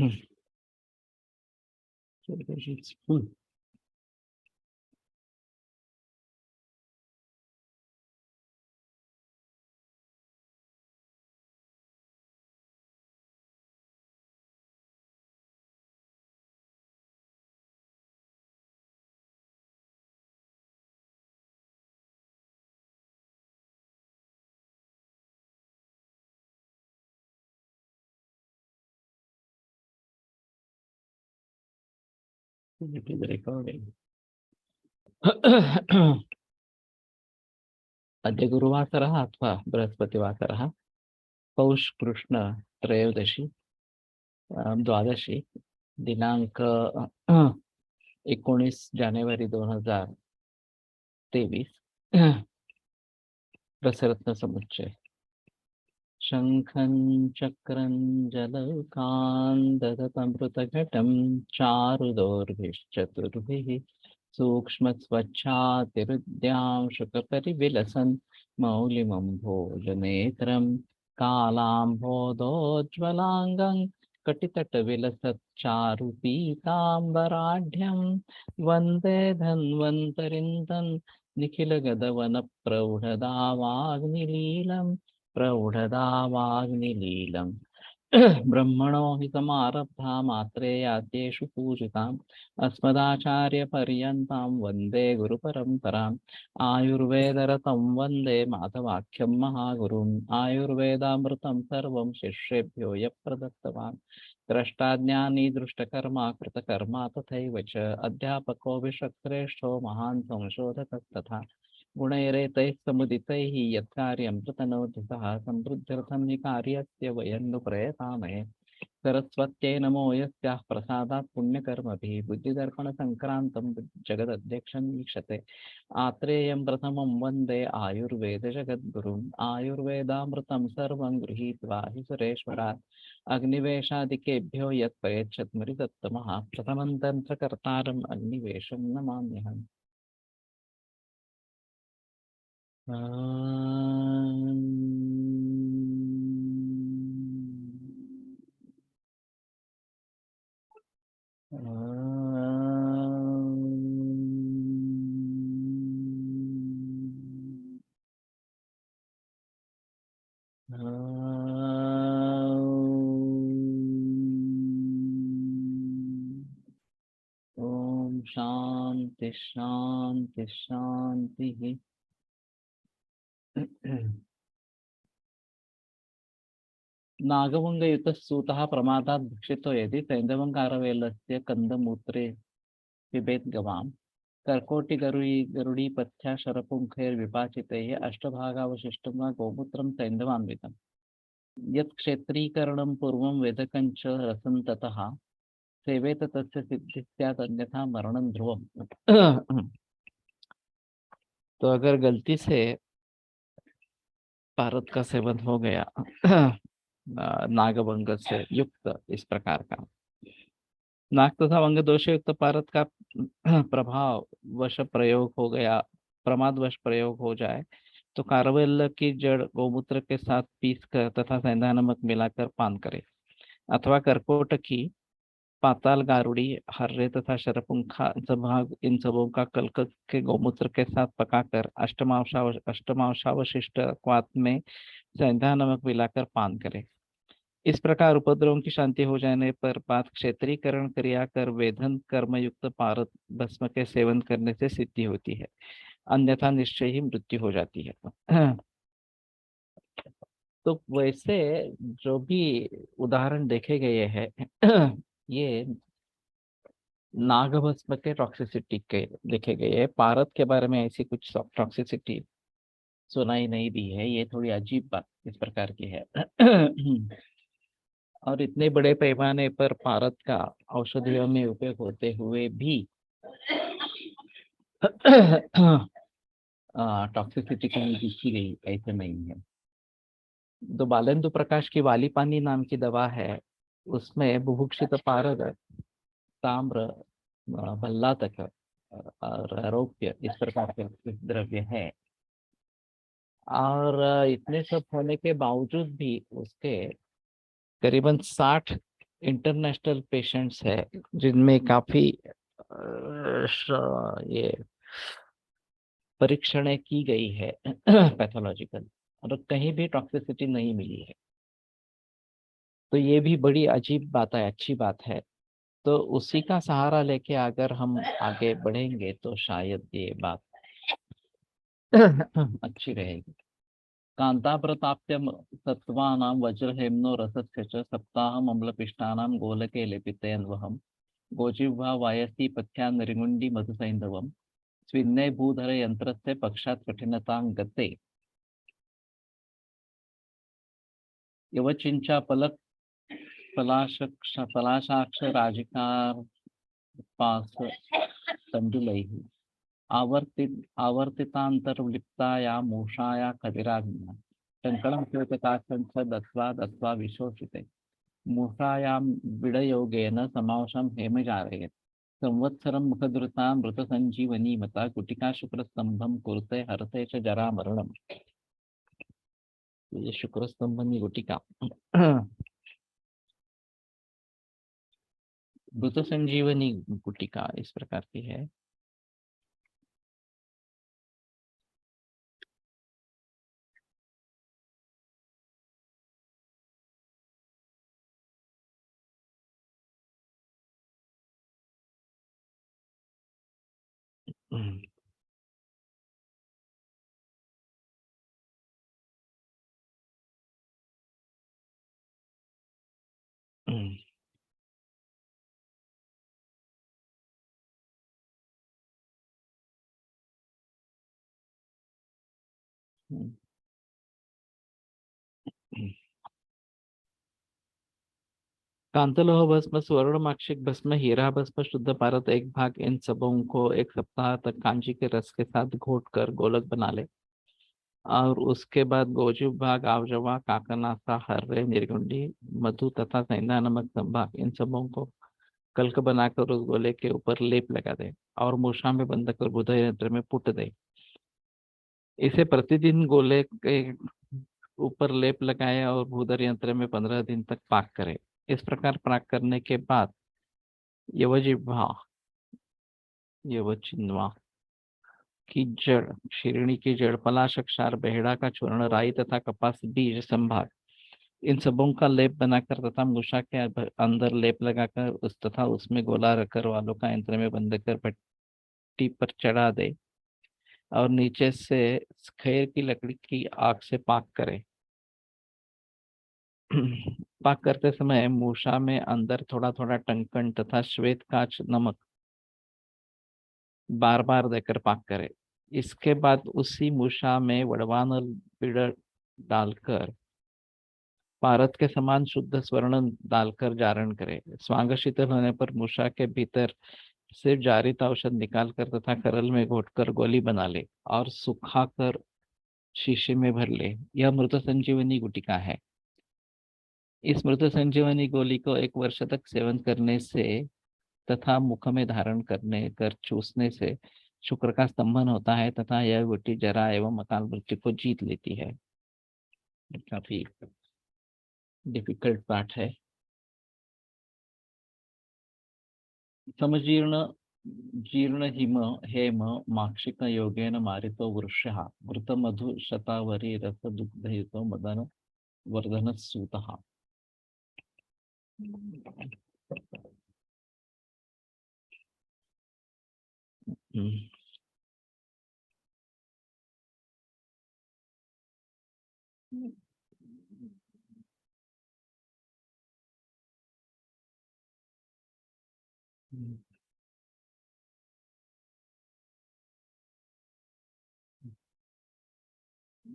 It's full. It is recording. अद्य गुरुवासरः अथवा बृहस्पतिवासरः पौष कृष्ण त्रयोदशी द्वादशी दिनांक 19 जानेवारी 2023 रसरत्न समुच्चय शंखं चक्रं जलकान्दतमृतघटं चारुदोर्भिश्चतुर्भिः सूक्ष्मस्वच्छातिरुद्यां शुकपरिविलसन् मौलिमम्भोजनेत्रं कालाम्भोदोज्ज्वलाङ्गं कटितटविलसच्चारुपीताम्बराढ्यं वन्दे धन्वन्तरिन्दं निखिलगदवनप्रौढदावाग्निलीलम् प्रौढदावाग्निलीलम् ब्रह्मणो हि समारब्धा मात्रेयाद्येषु पूजिताम् अस्मदाचार्यपर्यन्तां वन्दे गुरुपरम्पराम् आयुर्वेदरतं वन्दे माधवाख्यं महागुरुम् आयुर्वेदामृतं सर्वं शिष्येभ्यो यः प्रदत्तवान् द्रष्टाज्ञानी दृष्टकर्मा कृतकर्मा तथैव च अध्यापको विश्वश्रेष्ठो महान् संशोधकस्तथा गुणैरेतैः समुदितैः यत्कार्यं प्रतनोति सः समृद्ध्यर्थं हि कार्यस्य वयं नु प्रयतामहे सरस्वत्यै नमो यस्याः प्रसादात् पुण्यकर्मभिः बुद्धिदर्पणसङ्क्रान्तं जगदध्यक्षं वीक्षते आत्रेयं प्रथमं वन्दे आयुर्वेदजगद्गुरुम् आयुर्वेदामृतं सर्वं गृहीत्वा हि सुरेश्वरात् अग्निवेशादिकेभ्यो यत् प्रयच्छत्मरितत्तमः प्रथमं तन्त्रकर्तारम् अग्निवेशं नमाम्यहम् ओम शांति शांति शांति। नागवंगयुतः प्रमादात् भक्षितो यदि तैन्दवंकारवेलस्य कंदमूत्रे पिबेत् गवाम् कर्कोटिगरुडी पथ्या शरपुंखैर्विपाचितैः अष्टभागावशिष्टं वा गोमूत्रं तैन्दवान्वितं यत् क्षेत्रीकरणं पूर्वं वेदकञ्च रसं ततः सेवेत तस्य सिद्धि स्यात् अन्यथा मरणं ध्रुवम्। तो अगर गलती से पारद का सेवन हो गया नागभंग से युक्त इस प्रकार का नाग तथा वंग दोष युक्त पारद का प्रभाव वश प्रयोग हो गया प्रमाद वश प्रयोग हो जाए तो कारवेल की जड़ गोमूत्र के साथ पीस कर तथा सेंधा नमक मिलाकर पान करे अथवा कर्कोट की पाताल गारुड़ी हर्रे तथा शरपुंखा सभाग इन सबों का कलक के गोमूत्र के साथ पकाकर अष्टमावशावशिष्ट क्वात में सेंधा नमक मिलाकर पान करे। इस प्रकार उपद्रवों की शांति हो जाने पर पात क्षेत्रीकरण क्रिया कर वेधन कर्मयुक्त पारद भस्म के सेवन करने से सिद्धि होती है अन्यथा निश्चय ही मृत्यु हो जाती है। तो वैसे जो भी उदाहरण देखे गए हैं ये नागभस्म के टॉक्सिसिटी के देखे गए हैं। पारद के बारे में ऐसी कुछ टॉक्सिसिटी सुनाई नहीं दी है। ये थोड़ी अजीब बात इस प्रकार की है। और इतने बड़े पैमाने पर पारद का औषधियों में उपयोग होते हुए भी टॉक्सिसिटी कहीं दिखी गई ऐसे नहीं है। तो बालेंदु प्रकाश की वाली पानी नाम की दवा है, उसमें बुभुक्षित पारद ताम्र भल्लातक और आरोग्य इस प्रकार के द्रव्य है। और इतने सब होने के बावजूद भी उसके करीबन 60 इंटरनेशनल पेशेंट्स है जिनमें काफी ये परीक्षणें की गई है पैथोलॉजिकल, और कहीं भी टॉक्सिसिटी नहीं मिली है। तो ये भी बड़ी अजीब बात है, अच्छी बात है। तो उसी का सहारा लेके अगर हम आगे बढ़ेंगे तो शायद ये बात अच्छी रहेगी। कांता प्रताप्यम सत्त्वानां वज्रहेम्नो रसस्य च सप्ताहम् अम्लपिष्टानां गोलके लेपितेन्वहम् गोजिह्वा वायसी पथ्या नृगुण्डी मधुसैन्धवम् स्विन्ने भूधर यंत्रस्य पक्षात् कठिनतां गते यवचिंचा पलक पलाशाक्ष राजिकार पास तंडुलैः आवर्तितांतर्लिप्ताया मूषाया खदिराग्न्या टङ्कणं स्योतकाक्षं च दत्वा दत्वा विशोषिते मूषायां विडयोगेन समावशं हेमजारयेत् संवत्सरं मुखधृता मृतसञ्जीवनीमता गुटिका शुक्रस्तंभं कुरुते हरते च जरामरणम्। ये शुक्रस्तंभनी गुटिका मृत संजीवनी गुटिका इस प्रकार की है। हम्म, हम्म, हम्म, हम्म। कांतलोह भस्म, स्वर्ण माक्षिक भस्म, हीरा भस्म, शुद्ध पारद एक भाग, इन सबों को एक सप्ताह तक कांची के रस के साथ घोट कर गोलक बना ले। और उसके बाद गोजू भाग, आवजवा, काकनासा, हर्रे, निर्गुंडी, मधु तथा सेंधा नमक संभाग, इन सबों को कल्क बनाकर उस गोले के ऊपर लेप लगा दे और मूषा में बंद कर बुध यंत्र में पुट दे। इसे प्रतिदिन गोले के ऊपर लेप लगाए और भूदर यंत्र में 15 दिन तक पाक करे। इस प्रकार पाक करने के बाद यवजिह्वा यवचिन्वा की जड़, शिरणी की जड़, पलाशक, क्षार, बेहड़ा का चूर्ण, राई तथा कपास बीज संभाग, इन सबों का लेप बनाकर तथा मूषा के अंदर लेप लगाकर उस तथा उसमें गोला रखकर वालों का यंत्र में बंद कर भट्टी पर चढ़ा दे और नीचे से खैर की लकड़ी की आग से पाक करे। पाक करते समय मूषा में अंदर थोड़ा थोड़ा टंकन तथा श्वेत काच नमक बार बार देकर पाक करे। इसके बाद उसी मूषा में वड़वान और बिड़ डालकर पारद के समान शुद्ध स्वर्ण डालकर जारण करे। स्वांग शीतल होने पर मूषा के भीतर से जारित औषध निकाल कर तथा करल में घोटकर गोली बना ले और सुखाकर शीशे में भर ले। यह मृत संजीवनी गुटिका है। इस मृत संजीवनी गोली को 1 वर्ष तक सेवन करने से तथा मुख में धारण करने कर चूसने से शुक्र का स्तंभन होता है तथा यह गुटी जरा एवं अकाल मृत्यु को जीत लेती है। काफी डिफिकल्ट पार्ट है। समजीर्ण जीर्ण हिम हेम माक्षिक योगेन मारितो वृषः मृत मधु शतावरी रस दुग्धयुतो मदन वर्धन सूतः।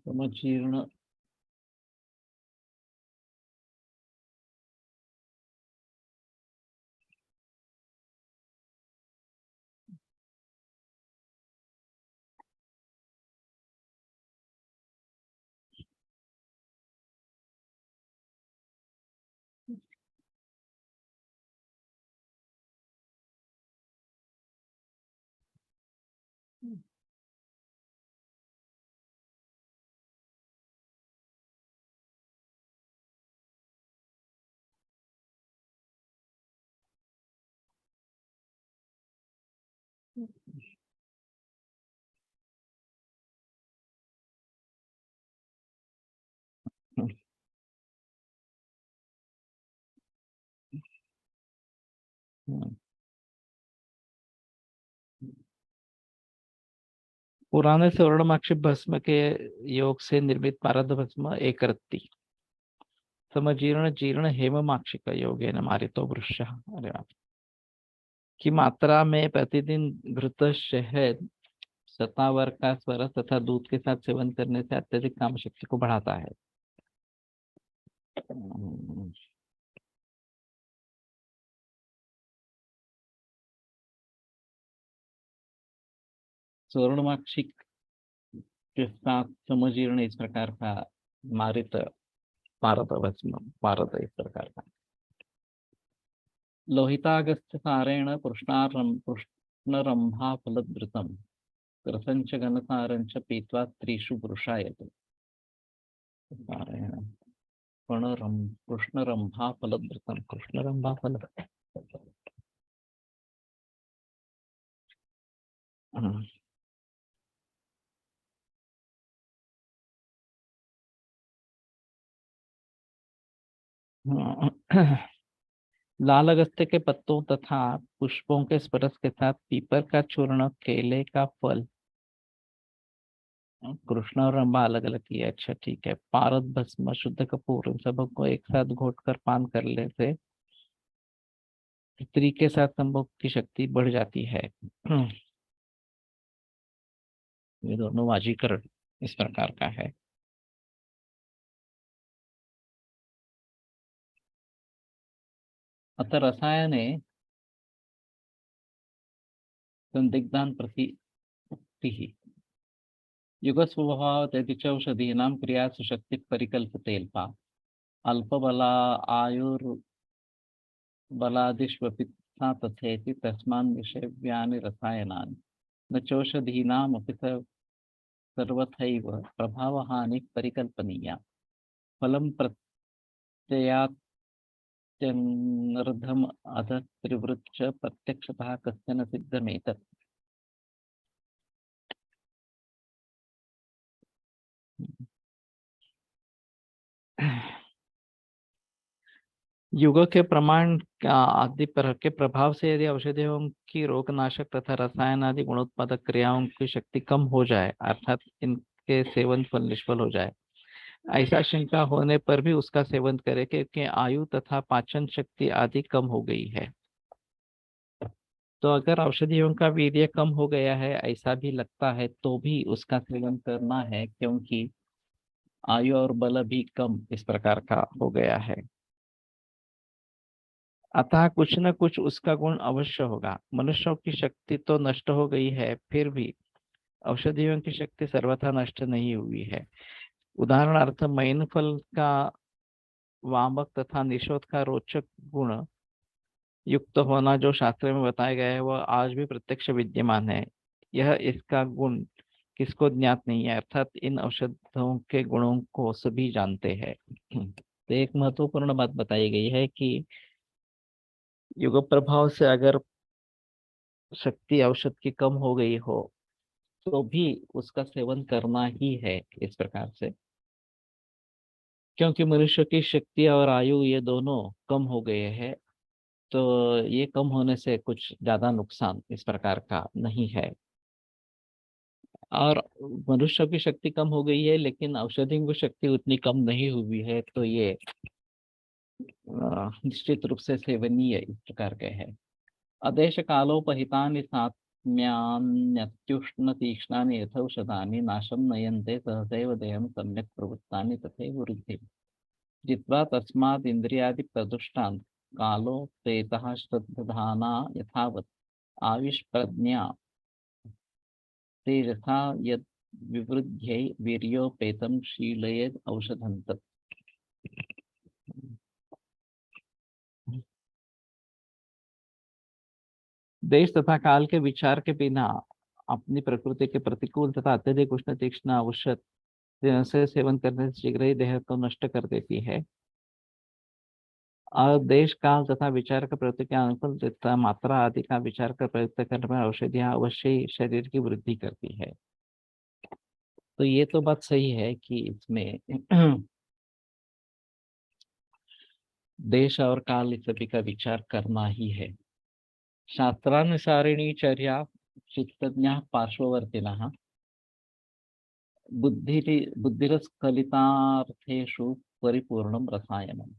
समजीर्ण पुराने स्वर्णमाक्षी भस्म के योग से निर्मित पारद भस्म एक रत्ती समजीर्ण जीर्ण हेममाक्षिक योगेन मारितो वृषः। अरे वाह। की मात्रा में प्रतिदिन घृत शहद शतावर का स्वर तथा दूध के साथ सेवन करने से अत्यधिक काम शक्ति को बढ़ाता है। स्वर्णमाक्षी के साथ समजीर्ण इस प्रकार का मारित पारद भस्म पारद इस प्रकार का लोहितागस्त्य सारेण कृष्णरंभा फलधृतम कृतंच घनसारंच पीत्वा त्रिषु पुरुषायते। सारेण कृष्णरंभा फलधृतम कृष्णरंभा फल। लाल अगस्त्य के पत्तों तथा पुष्पों के स्पर्श के साथ पीपर का चूर्ण केले का फल कृष्ण और रंभा अलग अलग किए। अच्छा ठीक है। पारद भस्म शुद्ध कपूर इन सबों को एक साथ घोटकर पान करने से स्त्री के साथ संभोग की शक्ति बढ़ जाती है। ये दोनों वाजीकरण इस प्रकार का है। अतः रसायने संदिग्धान प्रति युग स्वभाव औषधीनां क्रियासु शक्ति परिकल्पतेल्पा अल्पबला आयुर्बलादिष्वपित्सा तथेति तस्मान् विषयव्यानि रसायनानि न चौषधीनामपि सर्वथैव प्रभावहानि परिकल्पनीया फलं प्रत्ययात्यनर्धम अध त्रिवृच्च प्रत्यक्षतः कश्चन सिद्धमेतत्। युग के प्रमाण आदि पर के प्रभाव से यदि औषधियों की रोगनाशक तथा रसायन आदि गुणोत्पादक क्रियाओं की शक्ति कम हो जाए अर्थात इनके सेवन फल निष्फल हो जाए ऐसा शंका होने पर भी उसका सेवन करे क्योंकि आयु तथा पाचन शक्ति आदि कम हो गई है। तो अगर औषधियों का वीर्य कम हो गया है ऐसा भी लगता है तो भी उसका सेवन करना है क्योंकि आयु और बल भी कम इस प्रकार का हो गया है। अतः कुछ न कुछ उसका गुण अवश्य होगा। मनुष्यों की शक्ति तो नष्ट हो गई है फिर भी औषधियों की शक्ति सर्वथा नष्ट नहीं हुई है। उदाहरणार्थ मैन फल का वामक तथा निषोध का रोचक गुण युक्त होना जो शास्त्र में बताया गया है वह आज भी प्रत्यक्ष विद्यमान है। यह इसका गुण किसको ज्ञात नहीं है अर्थात इन औषधों के गुणों को सभी जानते हैं। तो एक महत्वपूर्ण बात बताई गई है कि युग प्रभाव से अगर शक्ति औषध की कम हो गई हो तो भी उसका सेवन करना ही है इस प्रकार से क्योंकि मनुष्य की शक्ति और आयु ये दोनों कम हो गए हैं। तो ये कम होने से कुछ ज्यादा नुकसान इस प्रकार का नहीं है। और मनुष्य की शक्ति कम हो गई है लेकिन औषधि की शक्ति उतनी कम नहीं हुई है तो ये निश्चित रूप से सेवनीय इस प्रकार के है। अदेश कालोपहितानि सात्म्यान्यत्युष्ण तीक्ष्णानि यथौषधानि नाशं नयन्ते सहसैव देहं सम्यक् प्रवृत्तानि तथैव वृद्धि जित्वा तस्माद् इन्द्रियादिप्रदुष्टान् कालोपेतः श्रद्धधाना यथावत् आयुष्प्रज्ञा तेजसा यद् विवृद्ध्यै वीर्योपेतं शीलयेद् औषधं तत्। देश तथा काल के विचार के बिना अपनी प्रकृति के प्रतिकूल तथा अत्यधिक उष्ण तीक्ष्ण औषध से सेवन करने से शीघ्र ही देह को नष्ट कर देती है। और देश काल तथा विचार का प्रवृत्ति के अनुकूल तथा मात्रा आदि का विचार कर प्रयुक्त करने में औषधियाँ अवश्य ही शरीर की वृद्धि करती है। तो ये तो बात सही है कि इसमें देश और काल इस सभी का विचार करना ही है। शास्त्रानुसारिणी चर्या चित्तज्ञः पार्श्ववर्तिनः बुद्धिरस्खलितार्थेषु परिपूर्णं रसायनम्।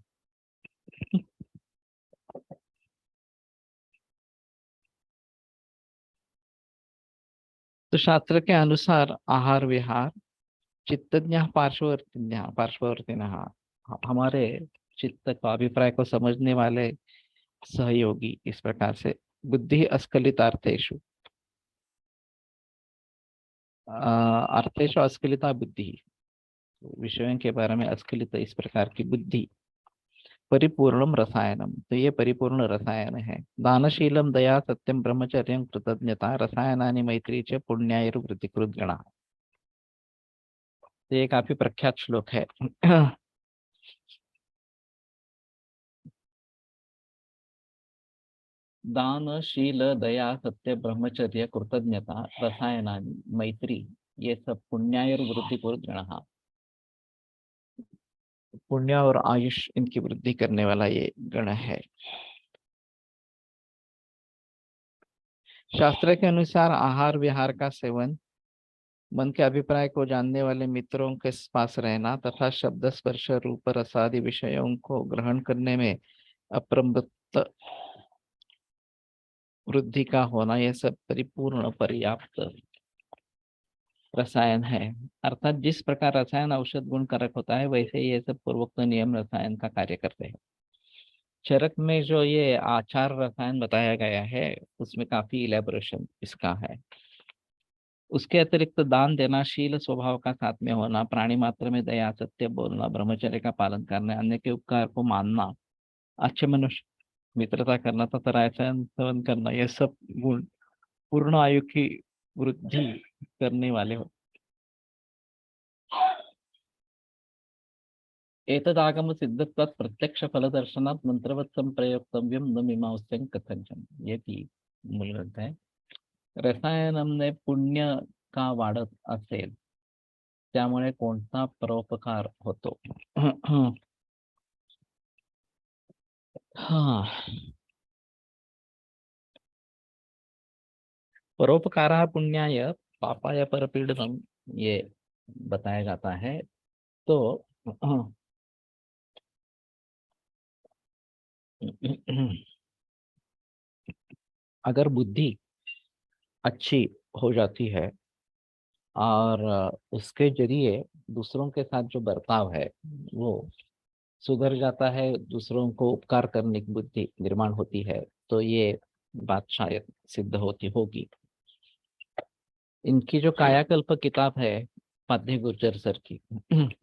तो शास्त्र के अनुसार आहार विहार चित्तज्ञ पार्श्ववर्तिनः हमारे चित्त का अभिप्राय को समझने वाले सहयोगी इस प्रकार से बुद्धि अस्खलितार्थेषु अर्थेषु अस्खलिता बुद्धि विषयों के बारे में अस्खलित इस प्रकार की बुद्धि परिपूर्णम रसायनम तो ये परिपूर्ण रसायन है। दानशीलम दया सत्यम ब्रह्मचर्य कृतज्ञता रसायनानि मैत्री च पुण्यायुर्वृत्तिकृत गणा। तो ये काफी प्रख्यात श्लोक है। दान शील दया सत्य ब्रह्मचर्य कृतज्ञता रसायनानि मैत्री ये सब पुण्यायुर्वृत्तिकृत गणा पुण्य और आयुष इनकी वृद्धि करने वाला ये गण है। शास्त्र के अनुसार आहार विहार का सेवन मन के अभिप्राय को जानने वाले मित्रों के पास रहना तथा शब्द स्पर्श रूप रसादि विषयों को ग्रहण करने में अप्रमत्त वृद्धि का होना यह सब परिपूर्ण पर्याप्त रसायन है। अर्थात जिस प्रकार रसायन औषध गुण कारक होता है वैसे ये सब पूर्वोक्त नियम रसायन का कार्य करते हैं। चरक में जो ये आचार रसायन बताया गया है उसमें काफी इलेबोरेशन इसका है। उसके अतिरिक्त दान देना शील स्वभाव का साथ में होना प्राणी मात्र में दया सत्य बोलना ब्रह्मचर्य का पालन करना अन्य के उपकार को मानना अच्छे मनुष्य मित्रता करना तथा रायसन सेवन करना ये सब गुण पूर्ण आयु की वृद्धि करने वाले हो। एतदागम सिद्धत्वात् प्रत्यक्ष फल दर्शनात् मंत्रवत् संप्रयोक्तव्यम न मीमांस्यं कथंचन। ये भी मूल ग्रंथ है। रसायनमने पुण्य का वाढत असेल त्यामुळे कोणता परोपकार होतो। हाँ परोपकार पुण्याय पापाय परपीड़नम ये बताया जाता है। तो अगर बुद्धि अच्छी हो जाती है और उसके जरिए दूसरों के साथ जो बर्ताव है वो सुधर जाता है दूसरों को उपकार करने की बुद्धि निर्माण होती है तो ये बात शायद सिद्ध होती होगी। इनकी जो कायाकल्प किताब है पाध्य गुर्जर सर की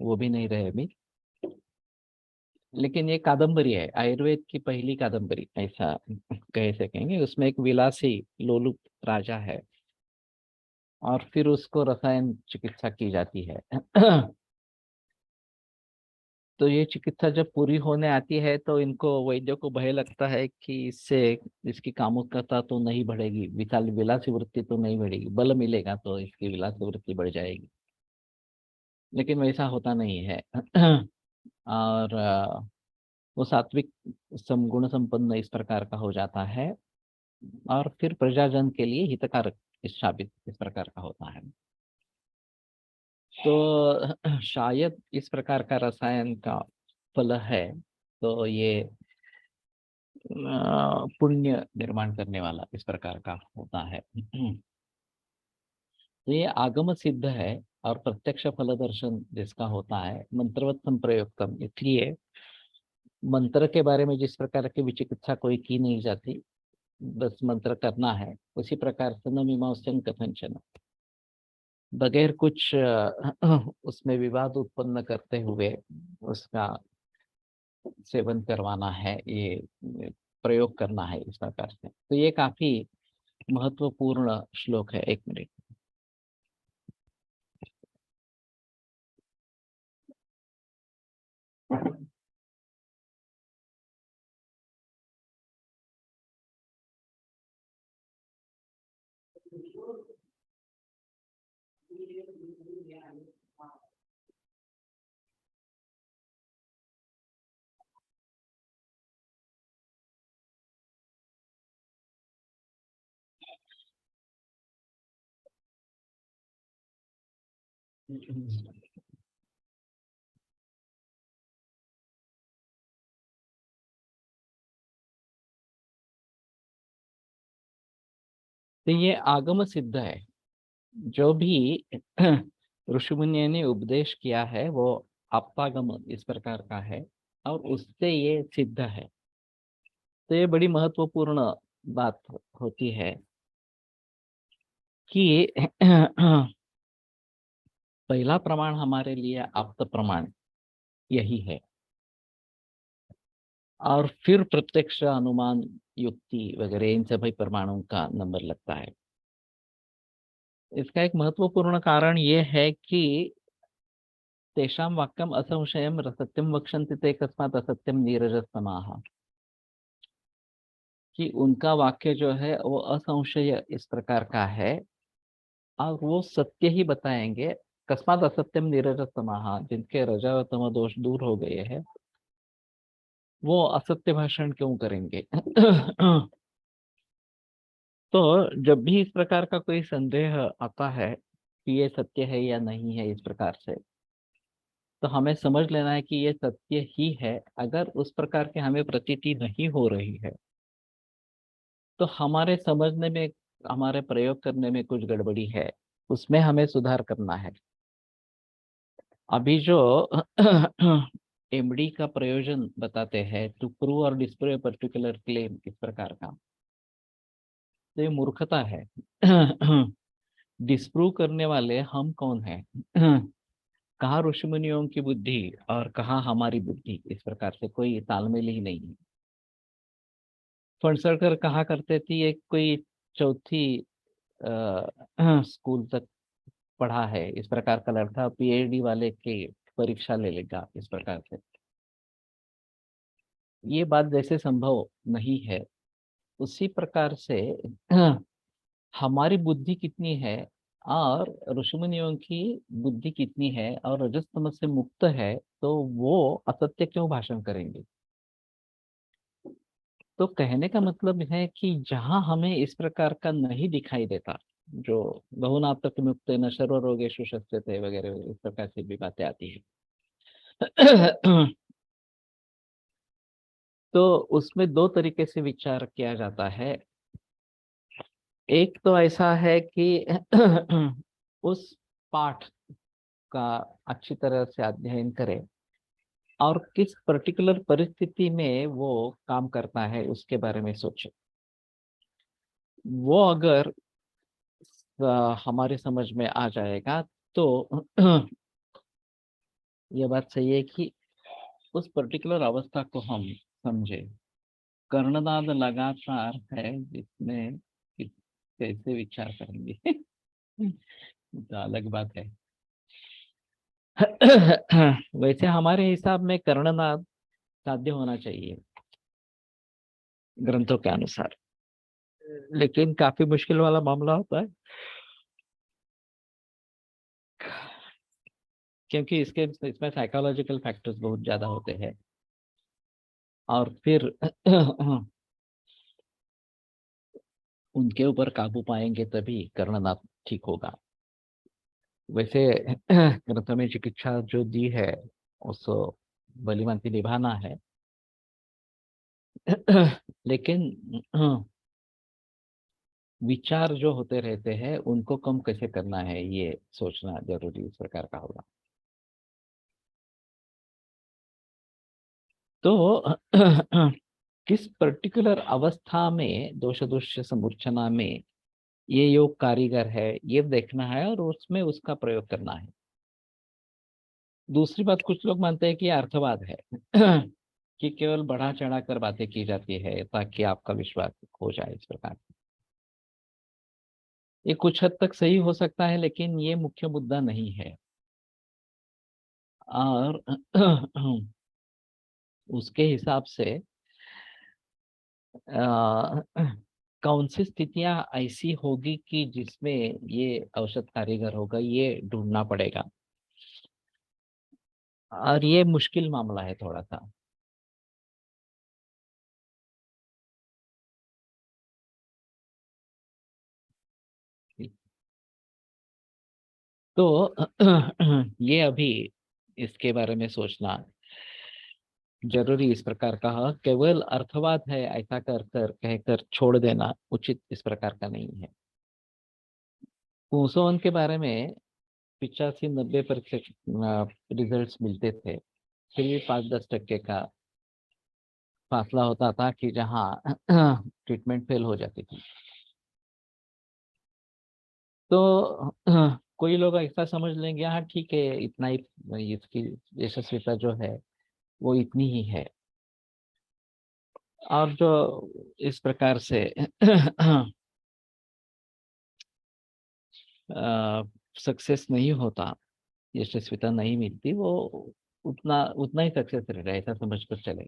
वो भी नहीं रहे अभी लेकिन ये कादम्बरी है आयुर्वेद की पहली कादम्बरी ऐसा कह सकेंगे। उसमें एक विलासी लोलुप राजा है और फिर उसको रसायन चिकित्सा की जाती है। तो ये चिकित्सा जब पूरी होने आती है तो इनको वैद्य को भय लगता है कि इससे इसकी कामुकता तो नहीं बढ़ेगी विशाल विलासी वृत्ति तो नहीं बढ़ेगी बल मिलेगा तो इसकी विलासी वृत्ति बढ़ जाएगी लेकिन वैसा होता नहीं है। और वो सात्विक गुण संपन्न इस प्रकार का हो जाता है और फिर प्रजाजन के लिए हितकारक इस साबित इस प्रकार का होता है। तो शायद इस प्रकार का रसायन का फल है तो ये पुण्य निर्माण करने वाला इस प्रकार का होता है। तो ये आगम सिद्ध है और प्रत्यक्ष फल दर्शन जिसका होता है मंत्रवत संप्रयोक्तम इसलिए मंत्र के बारे में जिस प्रकार की विचिकित्सा कोई की नहीं जाती बस मंत्र करना है उसी प्रकार से न मीमांसन कथंचन बगैर कुछ उसमें विवाद उत्पन्न करते हुए उसका सेवन करवाना है ये प्रयोग करना है इस प्रकार से। तो ये काफी महत्वपूर्ण श्लोक है। एक मिनट तो ये आगम सिद्ध है। जो भी ऋषि मुनियों ने उपदेश किया है वो आप्तागम इस प्रकार का है, और उससे ये सिद्ध है। तो ये बड़ी महत्वपूर्ण बात होती है कि पहला प्रमाण हमारे लिए आप्त प्रमाण यही है, और फिर प्रत्यक्ष, अनुमान, युक्ति वगैरह इन सभी प्रमाणों का नंबर लगता है। इसका एक महत्वपूर्ण कारण ये है कि तेषां वाक्यम असंशयम सत्यम वक्षन्ति ते कस्मात् असत्यम नीरजस्तमाः, कि उनका वाक्य जो है वो असंशय इस प्रकार का है, और वो सत्य ही बताएंगे। कस्मात् असत्यम नीरजस्तमाः, जिनके रजा व तम दोष दूर हो गए हैं, वो असत्य भाषण क्यों करेंगे? तो जब भी इस प्रकार का कोई संदेह आता है कि ये सत्य है या नहीं है इस प्रकार से, तो हमें समझ लेना है कि ये सत्य ही है। अगर उस प्रकार की हमें प्रतीति नहीं हो रही है, तो हमारे समझने में, हमारे प्रयोग करने में कुछ गड़बड़ी है, उसमें हमें सुधार करना है। अभी जो एमडी का प्रयोजन बताते हैं टू प्रूव और डिस्प्रूव पर्टिकुलर क्लेम इस प्रकार का, तो ये मूर्खता है। डिस्प्रूव करने वाले हम कौन हैं? कहाँ ऋषि मुनियों की बुद्धि और कहाँ हमारी बुद्धि, इस प्रकार से कोई तालमेल ही नहीं है। फणसरकर कहा करते थी एक कोई चौथी स्कूल तक पढ़ा है इस प्रकार का लड़का पीएचडी वाले की परीक्षा ले लेगा इस प्रकार से। ये बात जैसे संभव नहीं है, उसी प्रकार से हमारी बुद्धि कितनी है और ऋषिमुनियों की बुद्धि कितनी है और रजस तमस से मुक्त है, तो वो असत्य क्यों भाषण करेंगे? तो कहने का मतलब है कि जहां हमें इस प्रकार का नहीं दिखाई देता, जो बहुनात्मक मुक्त न सर्वरोगेषु शस्यते वगैरह वगैरह इस प्रकार से भी बातें आती है। तो उसमें दो तरीके से विचार किया जाता है। एक तो ऐसा है कि उस पाठ का अच्छी तरह से अध्ययन करें और किस पर्टिकुलर परिस्थिति में वो काम करता है उसके बारे में सोचे। वो अगर हमारे समझ में आ जाएगा, तो ये बात सही है कि उस पर्टिकुलर अवस्था को हम समझे। कर्णनाद लगातार है जिसमें कैसे विचार करेंगे तो अलग बात है। वैसे हमारे हिसाब में कर्णनाद साध्य होना चाहिए ग्रंथों के अनुसार, लेकिन काफी मुश्किल वाला मामला होता है, क्योंकि इसमें साइकोलॉजिकल फैक्टर्स बहुत ज्यादा होते हैं, और फिर उनके ऊपर काबू पाएंगे तभी कर्णनाद ठीक होगा। वैसे ग्रंथ में चिकित्सा जो दी है उसको भलीभांति निभाना है। लेकिन विचार जो होते रहते हैं उनको कम कैसे करना है ये सोचना जरूरी इस प्रकार का होगा। तो किस पर्टिकुलर अवस्था में दोष दोष समूर्छना में ये योग कारीगर है, ये देखना है और उसमें उसका प्रयोग करना है। दूसरी बात, कुछ लोग मानते हैं कि ये अर्थवाद है कि केवल बढ़ा चढ़ा कर बातें की जाती है ताकि आपका विश्वास हो जाए इस प्रकार। ये कुछ हद तक सही हो सकता है, लेकिन ये मुख्य मुद्दा नहीं है। और उसके हिसाब से कौन सी स्थितियां ऐसी होगी कि जिसमें ये औषध कारीगर होगा, ये ढूंढना पड़ेगा। और ये मुश्किल मामला है थोड़ा सा। तो ये अभी इसके बारे में सोचना जरूरी इस प्रकार का है, केवल अर्थवाद है ऐसा कर कर कहकर छोड़ देना उचित इस प्रकार का नहीं है। कुसोन के बारे में 85-90% रिजल्ट्स मिलते थे, फिर भी 5-10% का फासला होता था कि जहाँ ट्रीटमेंट फेल हो जाती थी। तो कोई लोग ऐसा समझ लेंगे, हाँ ठीक है, इतना ही इसकी यशस्विता जो है वो इतनी ही है। और जो इस प्रकार से सक्सेस नहीं होता, यशस्विता नहीं मिलती, वो उतना उतना ही सक्सेस रहेगा ऐसा समझ कर चले।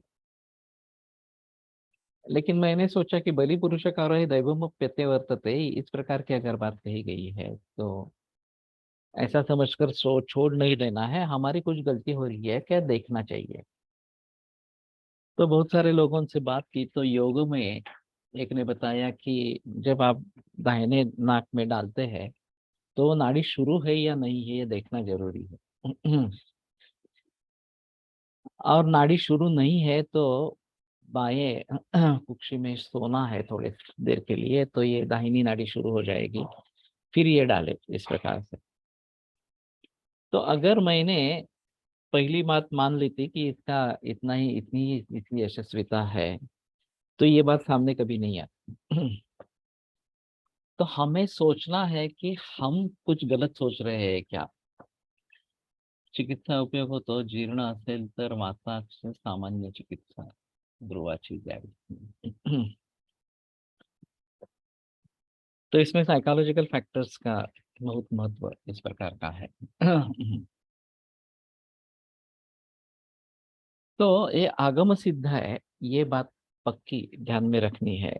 लेकिन मैंने सोचा कि बलि पुरुष कारो ही दैवमुप्यते वर्तते, इस प्रकार की अगर बात कही गई है तो ऐसा समझकर छोड़ नहीं देना है, हमारी कुछ गलती हो रही है क्या देखना चाहिए। तो बहुत सारे लोगों से बात की तो योग में एक ने बताया कि जब आप दाहिने नाक में डालते हैं तो नाड़ी शुरू है या नहीं है ये देखना जरूरी है। और नाड़ी शुरू नहीं है तो बाएं कुक्षी में सोना है थोड़े देर के लिए, तो ये दाहिनी नाड़ी शुरू हो जाएगी, फिर ये डाले इस प्रकार से। तो अगर मैंने पहली बात मान ली थी कि इसका इतना ही इतनी ही इसकी यशस्विता है, तो ये बात सामने कभी नहीं आती। तो हमें सोचना है कि हम कुछ गलत सोच रहे हैं क्या। चिकित्सा उपयोग होतो जीर्ण असेल तर माता सामान्य चिकित्सा ध्रुवाची द्यावी। तो इसमें साइकोलॉजिकल फैक्टर्स का बहुत महत्व इस प्रकार का है। तो ये आगम सिद्ध है, ये बात पक्की ध्यान में रखनी है।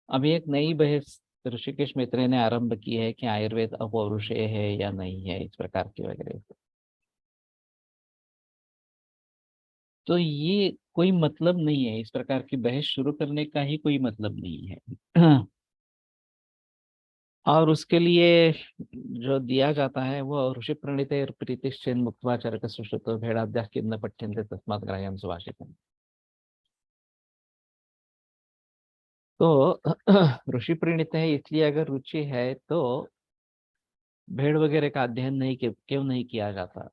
अभी एक नई बहस ऋषिकेश मित्र ने आरंभ की है कि आयुर्वेद अपौरुषेय है या नहीं है, इस प्रकार की वगैरह। तो ये कोई मतलब नहीं है, इस प्रकार की बहस शुरू करने का ही कोई मतलब नहीं है। और उसके लिए जो दिया जाता है वो ऋषि प्रणीते प्रीतिश्चेन मुक्तवाचरक सुश्रुतो भेड़ाभ्यास किन्न पठ्यन्ते तस्मात् ग्राह्यं सुभाषितम्। तो ऋषि प्रणीत है इसलिए अगर रुचि है तो भेड़ वगैरह का अध्ययन नहीं क्यों नहीं किया जाता।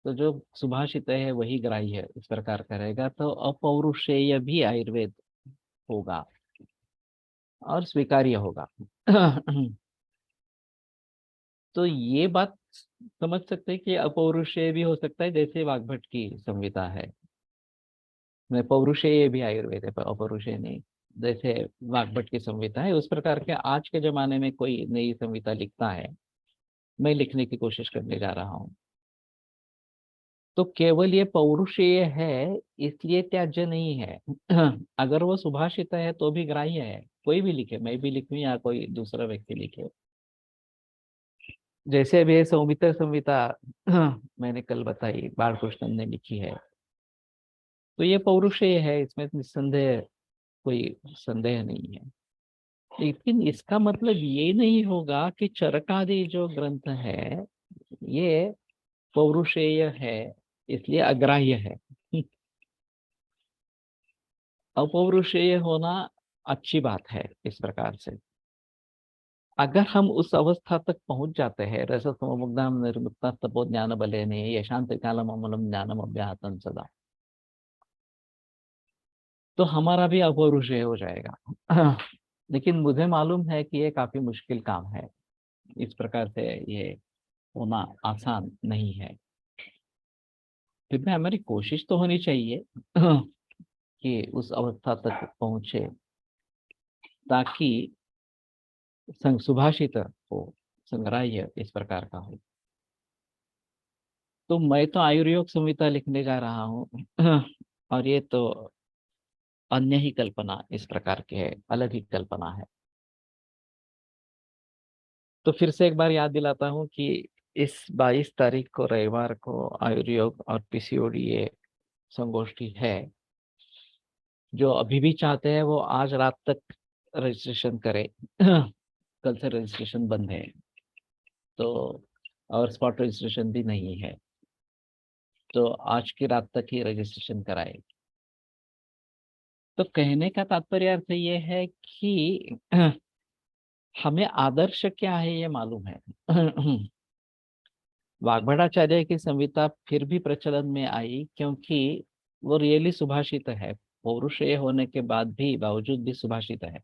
तो जो सुभाषित है वही ग्राह्य है इस प्रकार करेगा तो अपौरुषेय भी आयुर्वेद होगा और स्वीकार्य होगा। तो ये बात समझ सकते हैं कि अपौरुषेय भी हो सकता है, जैसे वाग्भट की संहिता है, मैं पौरुषेय भी आयुर्वेद है पर अपौरुषेय नहीं। जैसे वाग्भट की संहिता है उस प्रकार के आज के जमाने में कोई नई संहिता लिखता है, मैं लिखने की कोशिश करने जा रहा हूँ, तो केवल ये पौरुषेय है इसलिए त्याज्य नहीं है। अगर वो सुभाषित है तो भी ग्राह्य है, कोई भी लिखे, मैं भी लिखूं या कोई दूसरा व्यक्ति लिखे। जैसे अभी ये सौमित्र संहिता मैंने कल बताई बालकृष्णन ने लिखी है, तो ये पौरुषेय है, इसमें निस्संदेह कोई संदेह नहीं है। लेकिन इसका मतलब ये नहीं होगा कि चरकादि जो ग्रंथ है ये पौरुषेय है इसलिए अग्राह्य है। अपौरुषेय होना अच्छी बात है इस प्रकार से। अगर हम उस अवस्था तक पहुंच जाते हैं, रस सममुग्धाम निर्मुक्ता तपो ज्ञान बले ने यशांत कालम अमलम ज्ञानम अभ्याहतम सदा, तो हमारा भी अपौरुषेय हो जाएगा। लेकिन मुझे मालूम है कि ये काफी मुश्किल काम है, इस प्रकार से ये होना आसान नहीं है। फिर भी हमारी कोशिश तो होनी चाहिए कि उस अवस्था तक पहुंचे ताकि सुभाषित हो, संग्राह्य इस प्रकार का हो। तो मैं तो आयुर्योग संहिता लिखने जा रहा हूँ। और ये तो अन्य ही कल्पना इस प्रकार की है, अलग ही कल्पना है। तो फिर से एक बार याद दिलाता हूँ कि इस 22 तारीख को रविवार को आयुर्योग और पीसीओडी ये संगोष्ठी है। जो अभी भी चाहते हैं वो आज रात तक रजिस्ट्रेशन करें। कल से रजिस्ट्रेशन बंद है, तो और स्पॉट रजिस्ट्रेशन भी नहीं है, तो आज की रात तक ही रजिस्ट्रेशन कराए। तो कहने का तात्पर्य अर्थ ये है कि हमें आदर्श क्या है ये मालूम है। वाग्भटाचार्य की संहिता फिर भी प्रचलन में आई क्योंकि वो रियली सुभाषित है, पौरुषेय होने के बाद भी बावजूद भी सुभाषित है।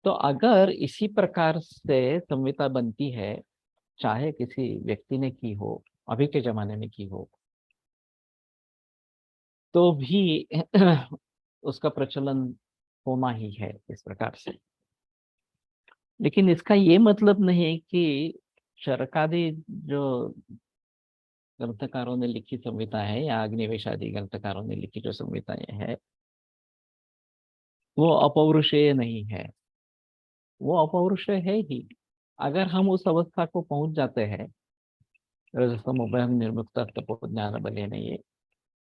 तो अगर इसी प्रकार से संहिता बनती है, चाहे किसी व्यक्ति ने की हो, अभी के जमाने में की हो, तो भी उसका प्रचलन होना ही है इस प्रकार से। लेकिन इसका ये मतलब नहीं कि शरकादि जो ग्रंथकारों ने लिखी संहिता है या अग्निवेश आदि ग्रंथकारों ने लिखी जो संहिताएं है वो अपौरुषेय नहीं है। वो अपौरुषेय है ही। अगर हम उस अवस्था को पहुंच जाते हैं, रजस्तम उभयम निर्मुक्ता तपो ज्ञान बले नहीं,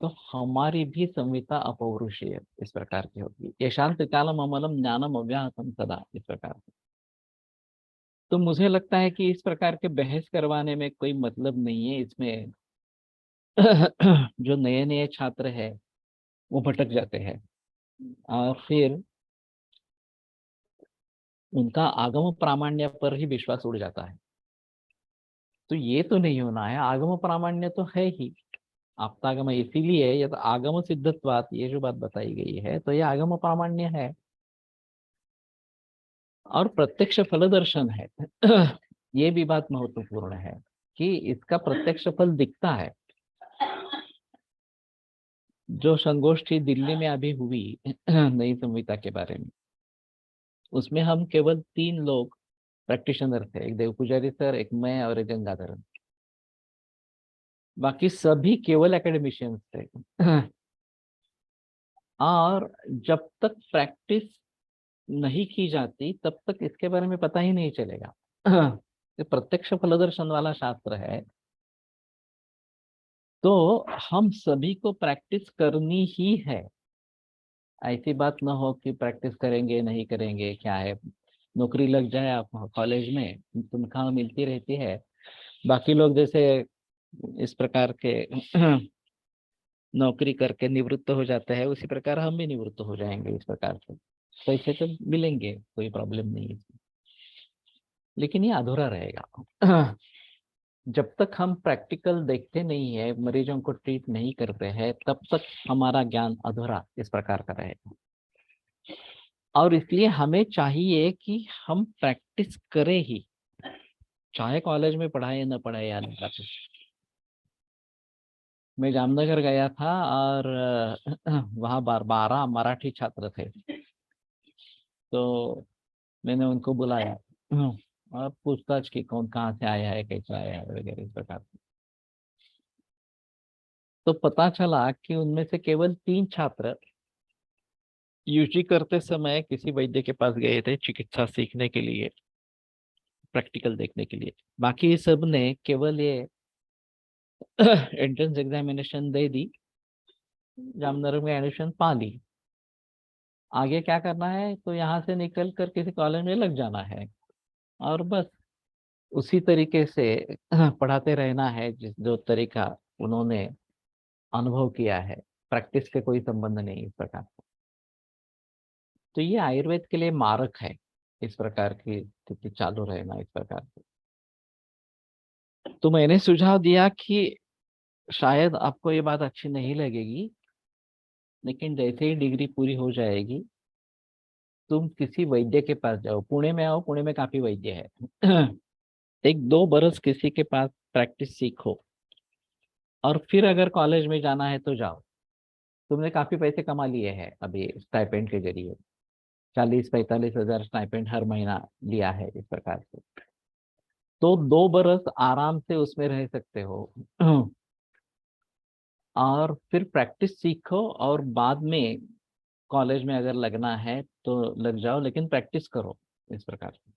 तो हमारी भी संहिता अपौरुषीय इस प्रकार की होगी। ये शांत कालम अमलम ज्ञानम अव्याहतम सदा इस प्रकार से। तो मुझे लगता है कि इस प्रकार के बहस करवाने में कोई मतलब नहीं है इसमें। जो नए नए छात्र है वो भटक जाते हैं और फिर उनका आगम प्रामाण्य पर ही विश्वास उड़ जाता है। तो ये तो नहीं होना है। आगम प्रामाण्य तो है ही, आप्तागम, इसीलिए ये तो आगम सिद्धत्वात ये जो बात बताई गई है तो ये आगम प्रामाण्य है और प्रत्यक्ष फल दर्शन है। ये भी बात महत्वपूर्ण है कि इसका प्रत्यक्ष फल दिखता है। जो संगोष्ठी दिल्ली में अभी हुई नई संहिता के बारे में, उसमें हम केवल 3 लोग प्रैक्टिशनर थे, एक देव पुजारी सर, एक मैं और एक गंगाधरन। बाकी सभी केवल एकेडमिशियंस थे। और जब तक प्रैक्टिस नहीं की जाती तब तक इसके बारे में पता ही नहीं चलेगा। ये प्रत्यक्ष फलदर्शन वाला शास्त्र है, तो हम सभी को प्रैक्टिस करनी ही है। ऐसी बात ना हो कि प्रैक्टिस करेंगे नहीं करेंगे क्या है, नौकरी लग जाए आप कॉलेज में, तनख्वाह मिलती रहती है, बाकी लोग जैसे इस प्रकार के नौकरी करके निवृत्त हो जाते हैं, उसी प्रकार हम भी निवृत्त हो जाएंगे इस प्रकार से। पैसे तो मिलेंगे, कोई प्रॉब्लम नहीं है, लेकिन ये अधूरा रहेगा। जब तक हम प्रैक्टिकल देखते नहीं है, मरीजों को ट्रीट नहीं करते हैं, तब तक हमारा ज्ञान अधूरा इस प्रकार का रहेगा। और इसलिए हमें चाहिए कि हम प्रैक्टिस करें ही, चाहे कॉलेज में पढ़ाए न पढ़ाए या नहीं पढ़ाए। मैं जामनगर गया था और वहाँ 12 मराठी छात्र थे, तो मैंने उनको बुलाया और पूछताछ की कौन कहाँ से आया है, कैसा आया है वगैरह इस प्रकार से। तो पता चला कि उनमें से केवल 3 छात्र यूजी करते समय किसी वैद्य के पास गए थे चिकित्सा सीखने के लिए, प्रैक्टिकल देखने के लिए। बाकी सब ने केवल ये एंट्रेंस एग्जामिनेशन दे दी, जामनगर में एडमिशन पा ली, आगे क्या करना है तो यहाँ से निकल कर किसी कॉलेज में लग जाना है और बस उसी तरीके से पढ़ाते रहना है जिस जो तरीका उन्होंने अनुभव किया है। प्रैक्टिस के कोई संबंध नहीं इस प्रकार। तो ये आयुर्वेद के लिए मारक है, इस प्रकार की स्थिति चालू रहना इस प्रकार से। तो मैंने सुझाव दिया कि शायद आपको ये बात अच्छी नहीं लगेगी, लेकिन जैसे ही डिग्री पूरी हो जाएगी तुम किसी वैद्य के पास जाओ, पुणे में आओ, पुणे में काफी वैद्य है। 1-2 बरस किसी के पास प्रैक्टिस सीखो और फिर अगर कॉलेज में जाना है तो जाओ। तुमने काफी पैसे कमा लिए हैं अभी स्टाइपेंड के जरिए, 40-45 हजार स्टाइपेंड हर महीना लिया है इस प्रकार से। तो 2 बरस आराम से उसमें रह सकते हो। और फिर प्रैक्टिस सीखो और बाद में कॉलेज में अगर लगना है तो लग जाओ, लेकिन प्रैक्टिस करो इस प्रकार से।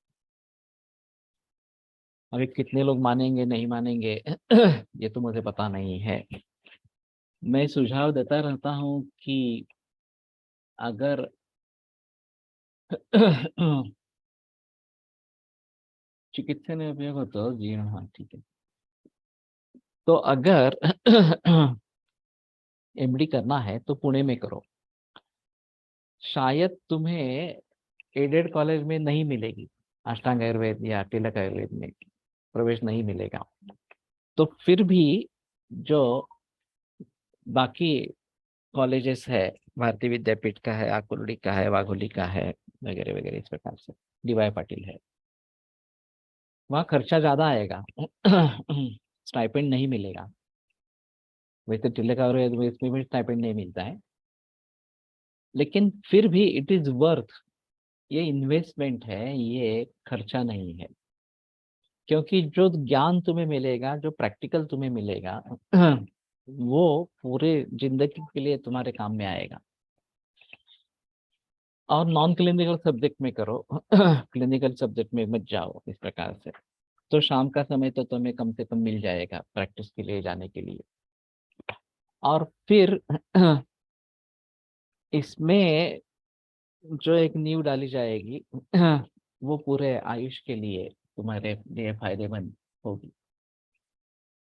अभी कितने लोग मानेंगे नहीं मानेंगे ये तो मुझे पता नहीं है। मैं सुझाव देता रहता हूँ कि अगर चिकित्सा में उपयोग हो तो जी हाँ ठीक है। तो अगर एमडी करना है तो पुणे में करो। शायद तुम्हें एडेड कॉलेज में नहीं मिलेगी, अष्टांग आयुर्वेद या तिलक आयुर्वेद में प्रवेश नहीं मिलेगा। तो फिर भी जो बाकी कॉलेजेस है, भारतीय विद्यापीठ का है, आकुर्डी का है, वाघोली का है, वगैरह वगैरह इस प्रकार से, डीवाई पाटिल है, वहाँ खर्चा ज्यादा आएगा। स्टाइपेंड नहीं मिलेगा। वैसे तिलक आयुर्वेद में इसमें भी स्टाइपेंड नहीं मिलता है, लेकिन फिर भी इट इज वर्थ। ये इन्वेस्टमेंट है, ये खर्चा नहीं है। क्योंकि जो ज्ञान तुम्हें मिलेगा, जो प्रैक्टिकल तुम्हें मिलेगा, वो पूरे जिंदगी के लिए तुम्हारे काम में आएगा। और नॉन क्लिनिकल सब्जेक्ट में करो, क्लिनिकल सब्जेक्ट में मत जाओ इस प्रकार से। तो शाम का समय तो तुम्हें कम से कम मिल जाएगा प्रैक्टिस के लिए जाने के लिए। और फिर इसमें जो एक नींव डाली जाएगी, वो पूरे आयुष के लिए तुम्हारे लिए फायदेमंद होगी।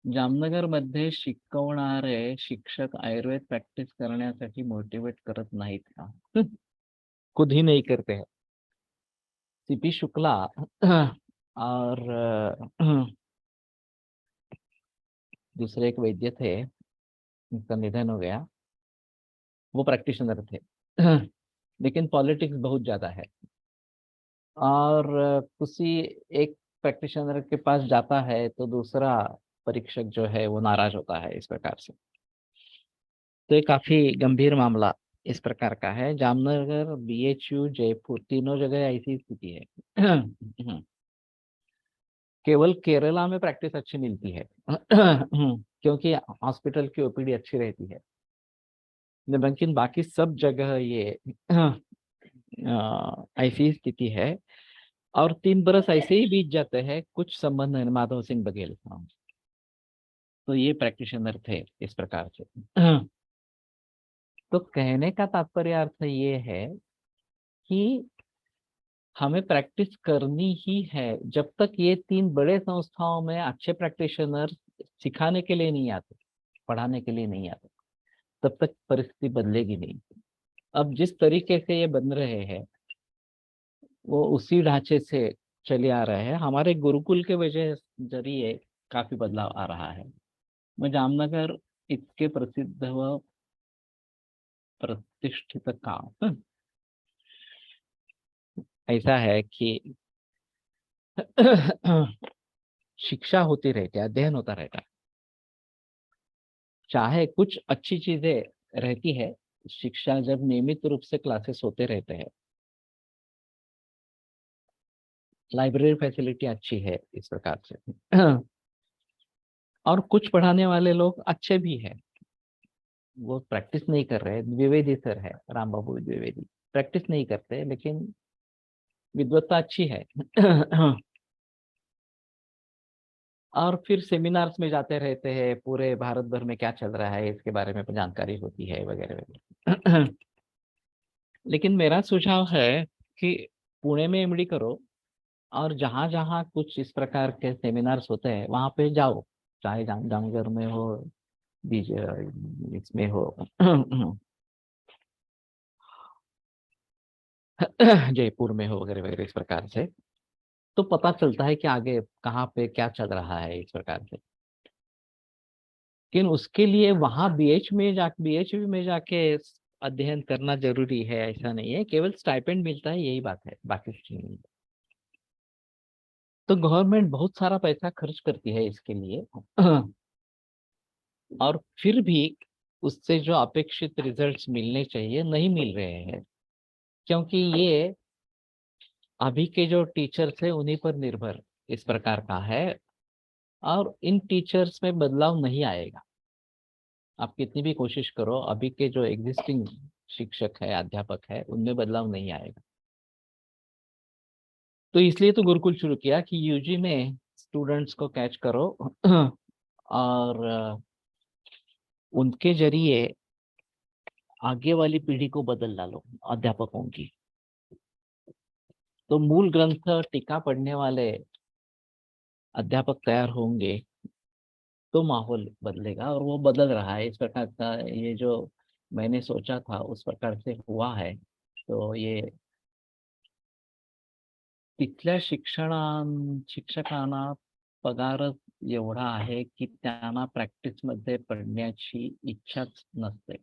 जामनगरमध्ये शिकवणारे शिक्षक आयुर्वेद प्रॅक्टिस करण्यासाठी मोटिवेट करत नाहीत का? खुद ही नहीं करते हैं। सीपी शुक्ला और दूसरे एक वैद्य थे, उनका निधन हो गया, वो प्रैक्टिशनर थे। लेकिन पॉलिटिक्स बहुत ज्यादा है। और किसी एक प्रैक्टिशनर के पास जाता है तो दूसरा परीक्षक जो है वो नाराज होता है इस प्रकार से। तो ये काफी गंभीर मामला इस प्रकार का है। जामनगर, बीएचयू, जयपुर, तीनों जगह ऐसी स्थिति है। केवल केरला में प्रैक्टिस अच्छी मिलती है, क्योंकि हॉस्पिटल की ओपीडी अच्छी रहती है। लेकिन बाकी सब जगह ये ऐसी स्थिति है। और 3 बरस ऐसे ही बीत जाते हैं, कुछ संबंध है माधव सिंह बघेल। हाँ, तो ये प्रैक्टिशनर थे इस प्रकार से। तो कहने का तात्पर्य अर्थ ये है कि हमें प्रैक्टिस करनी ही है। जब तक ये 3 बड़े संस्थाओं में अच्छे प्रैक्टिशनर सिखाने के लिए नहीं आते, पढ़ाने के लिए नहीं आते, तब तक परिस्थिति बदलेगी नहीं। अब जिस तरीके से ये बन रहे हैं वो उसी ढांचे से चले आ रहे हैं। हमारे गुरुकुल के वजह जरिए काफी बदलाव आ रहा है। मैं जामनगर इतके प्रसिद्ध व प्रतिष्ठित काम ऐसा है कि शिक्षा होती रहती है, अध्ययन होता रहता है। चाहे कुछ अच्छी चीजें रहती है, शिक्षा जब नियमित रूप से क्लासेस होते रहते हैं, लाइब्रेरी फैसिलिटी अच्छी है इस प्रकार से। और कुछ पढ़ाने वाले लोग अच्छे भी हैं, वो प्रैक्टिस नहीं कर रहे। द्विवेदी सर है, राम बाबू द्विवेदी, प्रैक्टिस नहीं करते लेकिन विद्वत्ता अच्छी है। और फिर सेमिनार्स में जाते रहते हैं, पूरे भारत भर में क्या चल रहा है इसके बारे में जानकारी होती है, वगैरह वगैरह। लेकिन मेरा सुझाव है कि पुणे में एमडी करो, और जहाँ जहाँ कुछ इस प्रकार के सेमिनार्स होते हैं वहां पे जाओ। चाहे जामनगर में हो, बीज इसमें हो, जयपुर में हो, वगैरह वगैरह इस प्रकार से। तो पता चलता है कि आगे कहाँ पे क्या चल रहा है इस प्रकार से। लेकिन उसके लिए वहां बीएचयू में जाके अध्ययन करना जरूरी है ऐसा नहीं है। केवल स्टाइपेंड मिलता है यही बात है, बाकी कुछ नहीं। तो गवर्नमेंट बहुत सारा पैसा खर्च करती है इसके लिए। और फिर भी उससे जो अपेक्षित रिजल्ट्स मिलने चाहिए नहीं मिल रहे हैं, क्योंकि ये अभी के जो टीचर्स है उन्हीं पर निर्भर इस प्रकार का है। और इन टीचर्स में बदलाव नहीं आएगा। आप कितनी भी कोशिश करो, अभी के जो एग्जिस्टिंग शिक्षक है, अध्यापक है, उनमें बदलाव नहीं आएगा। तो इसलिए तो गुरुकुल शुरू किया कि यूजी में स्टूडेंट्स को कैच करो और उनके जरिए आगे वाली पीढ़ी को बदल डालो अध्यापकों की। तो मूल ग्रंथ टीका पढ़ने वाले अध्यापक तैयार होंगे तो माहौल बदलेगा, और वो बदल रहा है। इस प्रकार का ये जो मैंने सोचा था उस प्रकार से हुआ है। तो ये तिथल्या शिक्षकांना पगार एवढा आहे की त्यांना प्रॅक्टिसमध्ये पडण्याची इच्छाच नसते.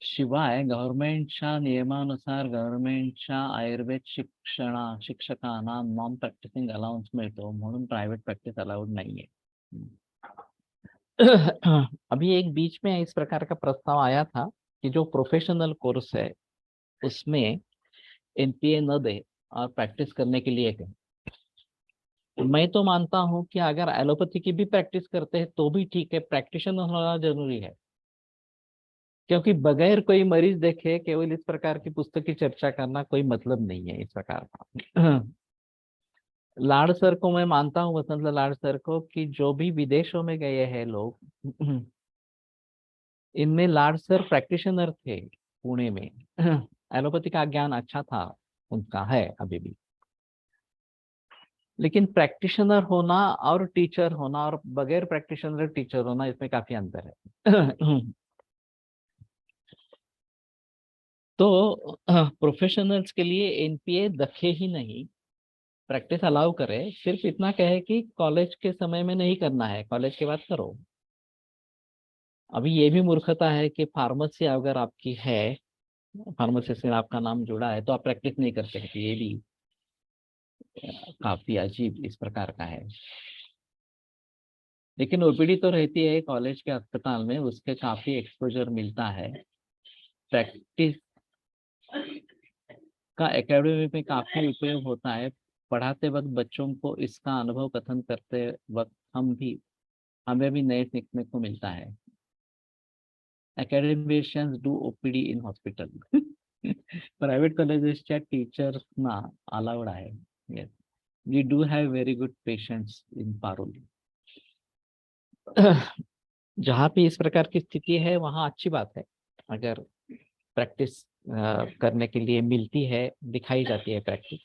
शिवाय गव्हर्नमेंटच्या नियमानुसार गव्हर्नमेंटच्या आयुर्वेद शिक्षकांना नॉन प्रॅक्टिसिंग अलाउन्स मिळतो, म्हणून प्राइवेट प्रैक्टिस अलाउड नहीं है। अभी एक बीच में इस प्रकार का प्रस्ताव आया था कि जो प्रोफेशनल कोर्स है उसमें एनपीए न दे और प्रैक्टिस करने के लिए कहें। मैं तो मानता हूं कि अगर एलोपैथी की भी प्रैक्टिस करते हैं तो भी ठीक है, प्रैक्टिशनर होना जरूरी है। क्योंकि बगैर कोई मरीज देखे केवल इस प्रकार की पुस्तक की चर्चा करना कोई मतलब नहीं है इस प्रकार का। लाड सर को मैं मानता हूँ, वसंत लाड सर को, कि जो भी विदेशों में गए हैं लोग, इनमें लाड सर प्रैक्टिशनर थे पुणे में। एलोपैथी का ज्ञान अच्छा था, उनका है अभी भी। लेकिन प्रैक्टिशनर होना और टीचर होना और बगैर प्रैक्टिशनर टीचर होना, इसमें काफी अंतर है। तो प्रोफेशनल्स के लिए एनपीए रखे ही नहीं, प्रैक्टिस अलाउ करे, सिर्फ इतना कहे कि कॉलेज के समय में नहीं करना है, कॉलेज के बाद करो। अभी ये भी मूर्खता है कि फार्मेसी अगर आपकी है, फार्मेसी से आपका नाम जुड़ा है, तो आप प्रैक्टिस नहीं करते हैं, तो ये भी काफी अजीब इस प्रकार का है। लेकिन ओपीडी तो रहती है कॉलेज के अस्पताल में, उसके काफी एक्सपोजर मिलता है। प्रैक्टिस का एकेडमी में काफी उपयोग होता है। पढ़ाते वक्त बच्चों को इसका अनुभव कथन करते वक्त हमें भी नए सीखने को मिलता है। academicians do OPD in hospital. Private कॉलेजेसच्या टीचर्सना अलाउड आहे. Yes. We do have very good patients in Parul. जहाँ पे इस प्रकार की स्थिति है वहाँ अच्छी बात है, अगर प्रैक्टिस करने के लिए मिलती है, दिखाई जाती है प्रैक्टिस।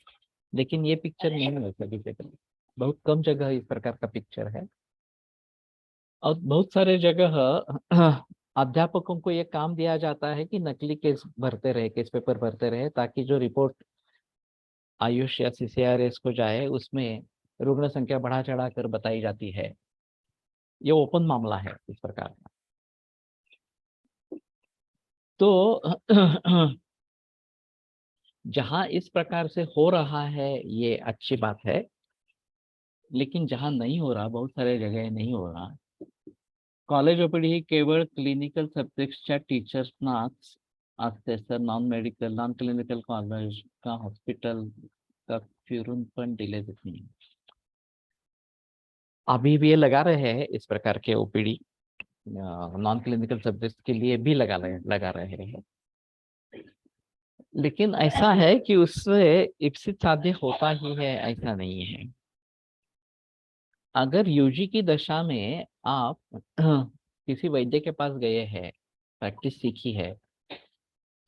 लेकिन ये पिक्चर नहीं है सभी जगह, बहुत कम जगह इस प्रकार का पिक्चर है। और बहुत सारे जगह अध्यापकों को ये काम दिया जाता है कि नकली केस भरते रहे, केस पेपर भरते रहे, ताकि जो रिपोर्ट आयुष या सीसीआरएस को जाए उसमें रुग्ण संख्या बढ़ा चढ़ा कर बताई जाती है। ये ओपन मामला है इस प्रकार का। तो जहां इस प्रकार से हो रहा है ये अच्छी बात है, लेकिन जहां नहीं हो रहा, बहुत सारे जगह नहीं हो रहा, कॉलेज ओपीडी ही केवळ क्लिनिकल सब्जेक्ट्सच्या टीचर्सनाच असते सर, नॉन क्लिनिकल कॉलेज का हॉस्पिटल का फिरून पण दिले जात नहीं। अभी भी ये लगा रहे हैं इस प्रकार के ओपीडी, नॉन क्लिनिकल सब्जेक्ट के लिए भी लगा रहे हैं। लेकिन ऐसा है कि उससे इप्सित साध्य होता ही है, ऐसा नहीं है। अगर यूजी की दशा में आप किसी वैद्य के पास गए हैं, प्रैक्टिस सीखी है,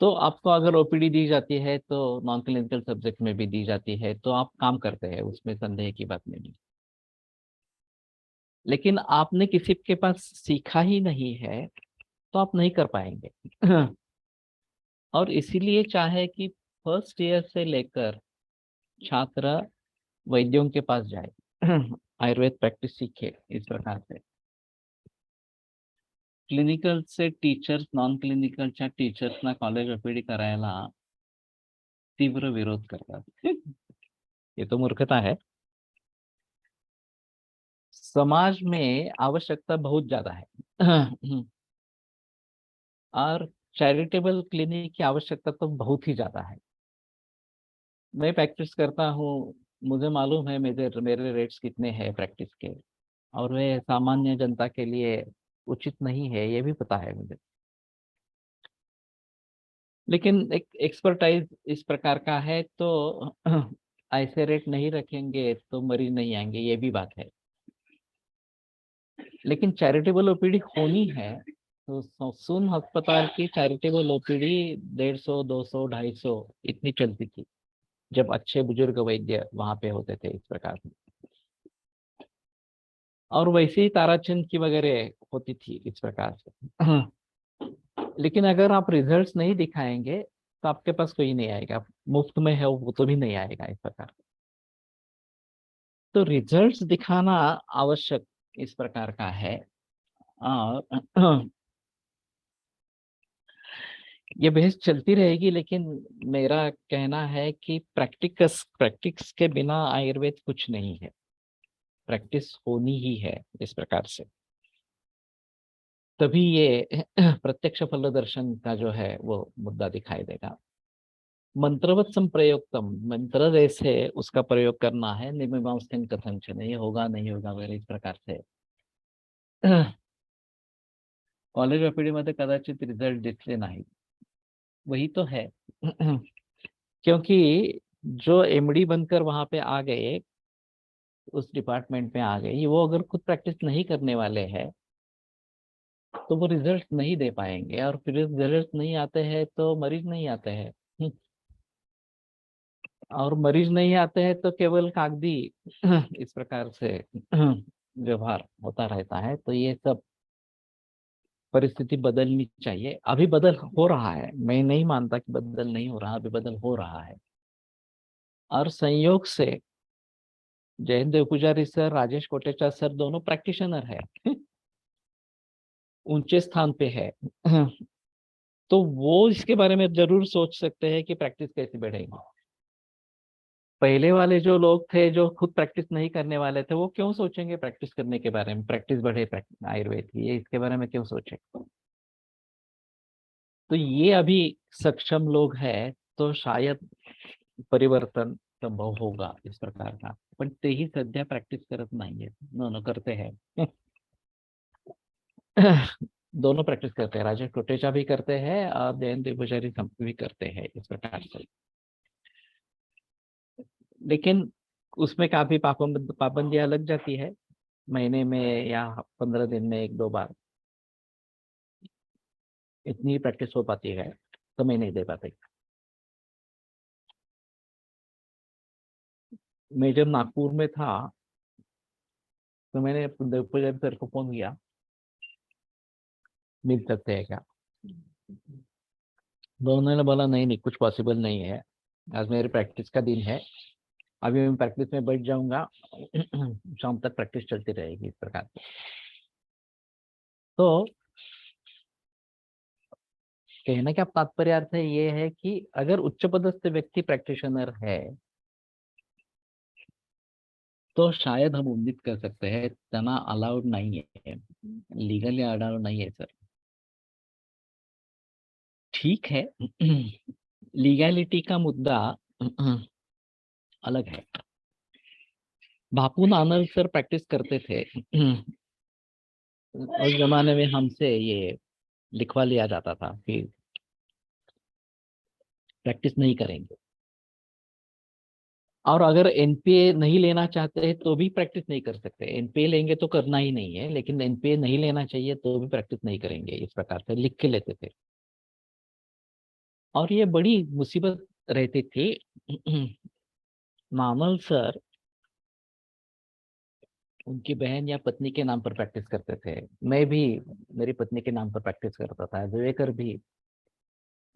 तो आपको अगर ओपीडी दी जाती है तो नॉन क्लिनिकल सब्जेक्ट में भी दी जाती है, तो आप काम करते हैं, उसमें संदेह की बात नहीं। लेकिन आपने किसी के पास सीखा ही नहीं है तो आप नहीं कर पाएंगे। और इसीलिए चाहे कि फर्स्ट ईयर से लेकर छात्र वैद्यों के पास जाए, आयुर्वेद प्रैक्टिस सीखे, इस प्रकार से क्लिनिकल से टीचर्स नॉन क्लिनिकलच्या टीचर्सना कॉलेज ओपीडी करायला तीव्र विरोध करतात। ये तो मूर्खता है। समाज में आवश्यकता बहुत ज्यादा है। और चैरिटेबल क्लिनिक की आवश्यकता तो बहुत ही ज्यादा है। मैं प्रैक्टिस करता हूँ, मुझे मालूम है मेरे मेरे रेट्स कितने हैं प्रैक्टिस के, और वे सामान्य जनता के लिए उचित नहीं है, ये भी पता है मुझे। लेकिन एक एक्सपर्टाइज इस प्रकार का है तो ऐसे रेट नहीं रखेंगे तो मरीज नहीं आएंगे, ये भी बात है। लेकिन चैरिटेबल ओपीडी होनी है तो सुन अस्पताल की चैरिटेबल ओपीडी 150, 200, 250 इतनी चलती थी जब अच्छे बुजुर्ग वैद्य वहां पे होते थे इस प्रकार से। और वैसे ही ताराचंद की वगैरह होती थी इस प्रकार से। लेकिन अगर आप रिजल्ट्स नहीं दिखाएंगे तो आपके पास कोई नहीं आएगा, मुफ्त में है वो तो भी नहीं आएगा इस प्रकार। तो रिजल्ट्स दिखाना आवश्यक इस प्रकार का है। और ये बहस चलती रहेगी, लेकिन मेरा कहना है कि प्रैक्टिकस प्रैक्टिस के बिना आयुर्वेद कुछ नहीं है, प्रैक्टिस होनी ही है इस प्रकार से। तभी ये प्रत्यक्ष फल दर्शन का जो है वो मुद्दा दिखाई देगा। मंत्रवत संप्रयोक्तम, मंत्र जैसे उसका प्रयोग करना है, निमीमांसन कथन से नहीं होगा नहीं होगा वगैरह इस प्रकार से। कॉलेज ओपीडी मध्ये कदाचित रिझल्ट दिसले नाही, वही तो है। क्योंकि जो एमडी बनकर वहां पे आ गए, उस डिपार्टमेंट में आ गए, वो अगर खुद प्रैक्टिस नहीं करने वाले हैं तो वो रिजल्ट नहीं दे पाएंगे, और फिर रिजल्ट नहीं आते हैं तो मरीज नहीं आते हैं। और मरीज नहीं आते हैं तो केवल कागजी इस प्रकार से व्यवहार होता रहता है। तो ये सब परिस्थिति बदलनी चाहिए, अभी बदल हो रहा है, मैं नहीं मानता कि बदल नहीं हो रहा, अभी बदल हो रहा है। और संयोग से जयंत देव पुजारी सर, राजेश कोटेचा सर दोनों प्रैक्टिशनर है, ऊंचे स्थान पे है। तो वो इसके बारे में जरूर सोच सकते हैं कि प्रैक्टिस कैसे बढ़ेगी। पहले वाले जो लोग थे जो खुद प्रैक्टिस नहीं करने वाले थे, वो क्यों सोचेंगे प्रैक्टिस करने के बारे में, प्रैक्टिस बढ़े आयुर्वेद की, ये इसके बारे में क्यों सोचे। तो ये अभी सक्षम लोग हैं तो शायद परिवर्तन संभव होगा इस प्रकार का, पण तेही सध्या प्रॅक्टिस करत नाहीये, न करते हैं। दोनों प्रैक्टिस करते हैं, राजेश कोटेचा भी करते हैं और जयंत देवपुजारी भी करते हैं इस प्रकार से। लेकिन उसमें काफी पाबंदियां लग जाती है, महीने में या 15 दिन में 1-2 बार इतनी प्रैक्टिस हो पाती है, समय नहीं दे पाते। मैं जब नागपुर में था तो मैंने देवपुजारी सर को फोन किया, मिल सकते हैं क्या। दोनों ने बोला नहीं नहीं कुछ पॉसिबल नहीं है, आज मेरी प्रैक्टिस का दिन है, अभी मैं प्रैक्टिस में बैठ जाऊंगा। शाम तक प्रैक्टिस चलती रहेगी इस प्रकार से। तो कहने का तात्पर्य ये है कि अगर उच्च पदस्थ व्यक्ति प्रैक्टिशनर है तो शायद हम उम्मीद कर सकते हैं, तना अलाउड नहीं है, लीगली अलाउड नहीं है सर। ठीक है। लीगैलिटी का मुद्दा अलग है। बापू नानक सर प्रैक्टिस करते थे। उस जमाने में हमसे ये लिखवा लिया जाता था कि प्रैक्टिस नहीं करेंगे, और अगर एनपीए नहीं लेना चाहते हैं तो भी प्रैक्टिस नहीं कर सकते। एनपीए लेंगे तो करना ही नहीं है, लेकिन एनपीए नहीं लेना चाहिए तो भी प्रैक्टिस नहीं करेंगे, इस प्रकार से लिख के लेते थे। और ये बड़ी मुसीबत रहती थी। मामल सर उनकी बहन या पत्नी के नाम पर प्रैक्टिस करते थे, मैं भी मेरी पत्नी के नाम पर प्रैक्टिस करता था, विवेकर भी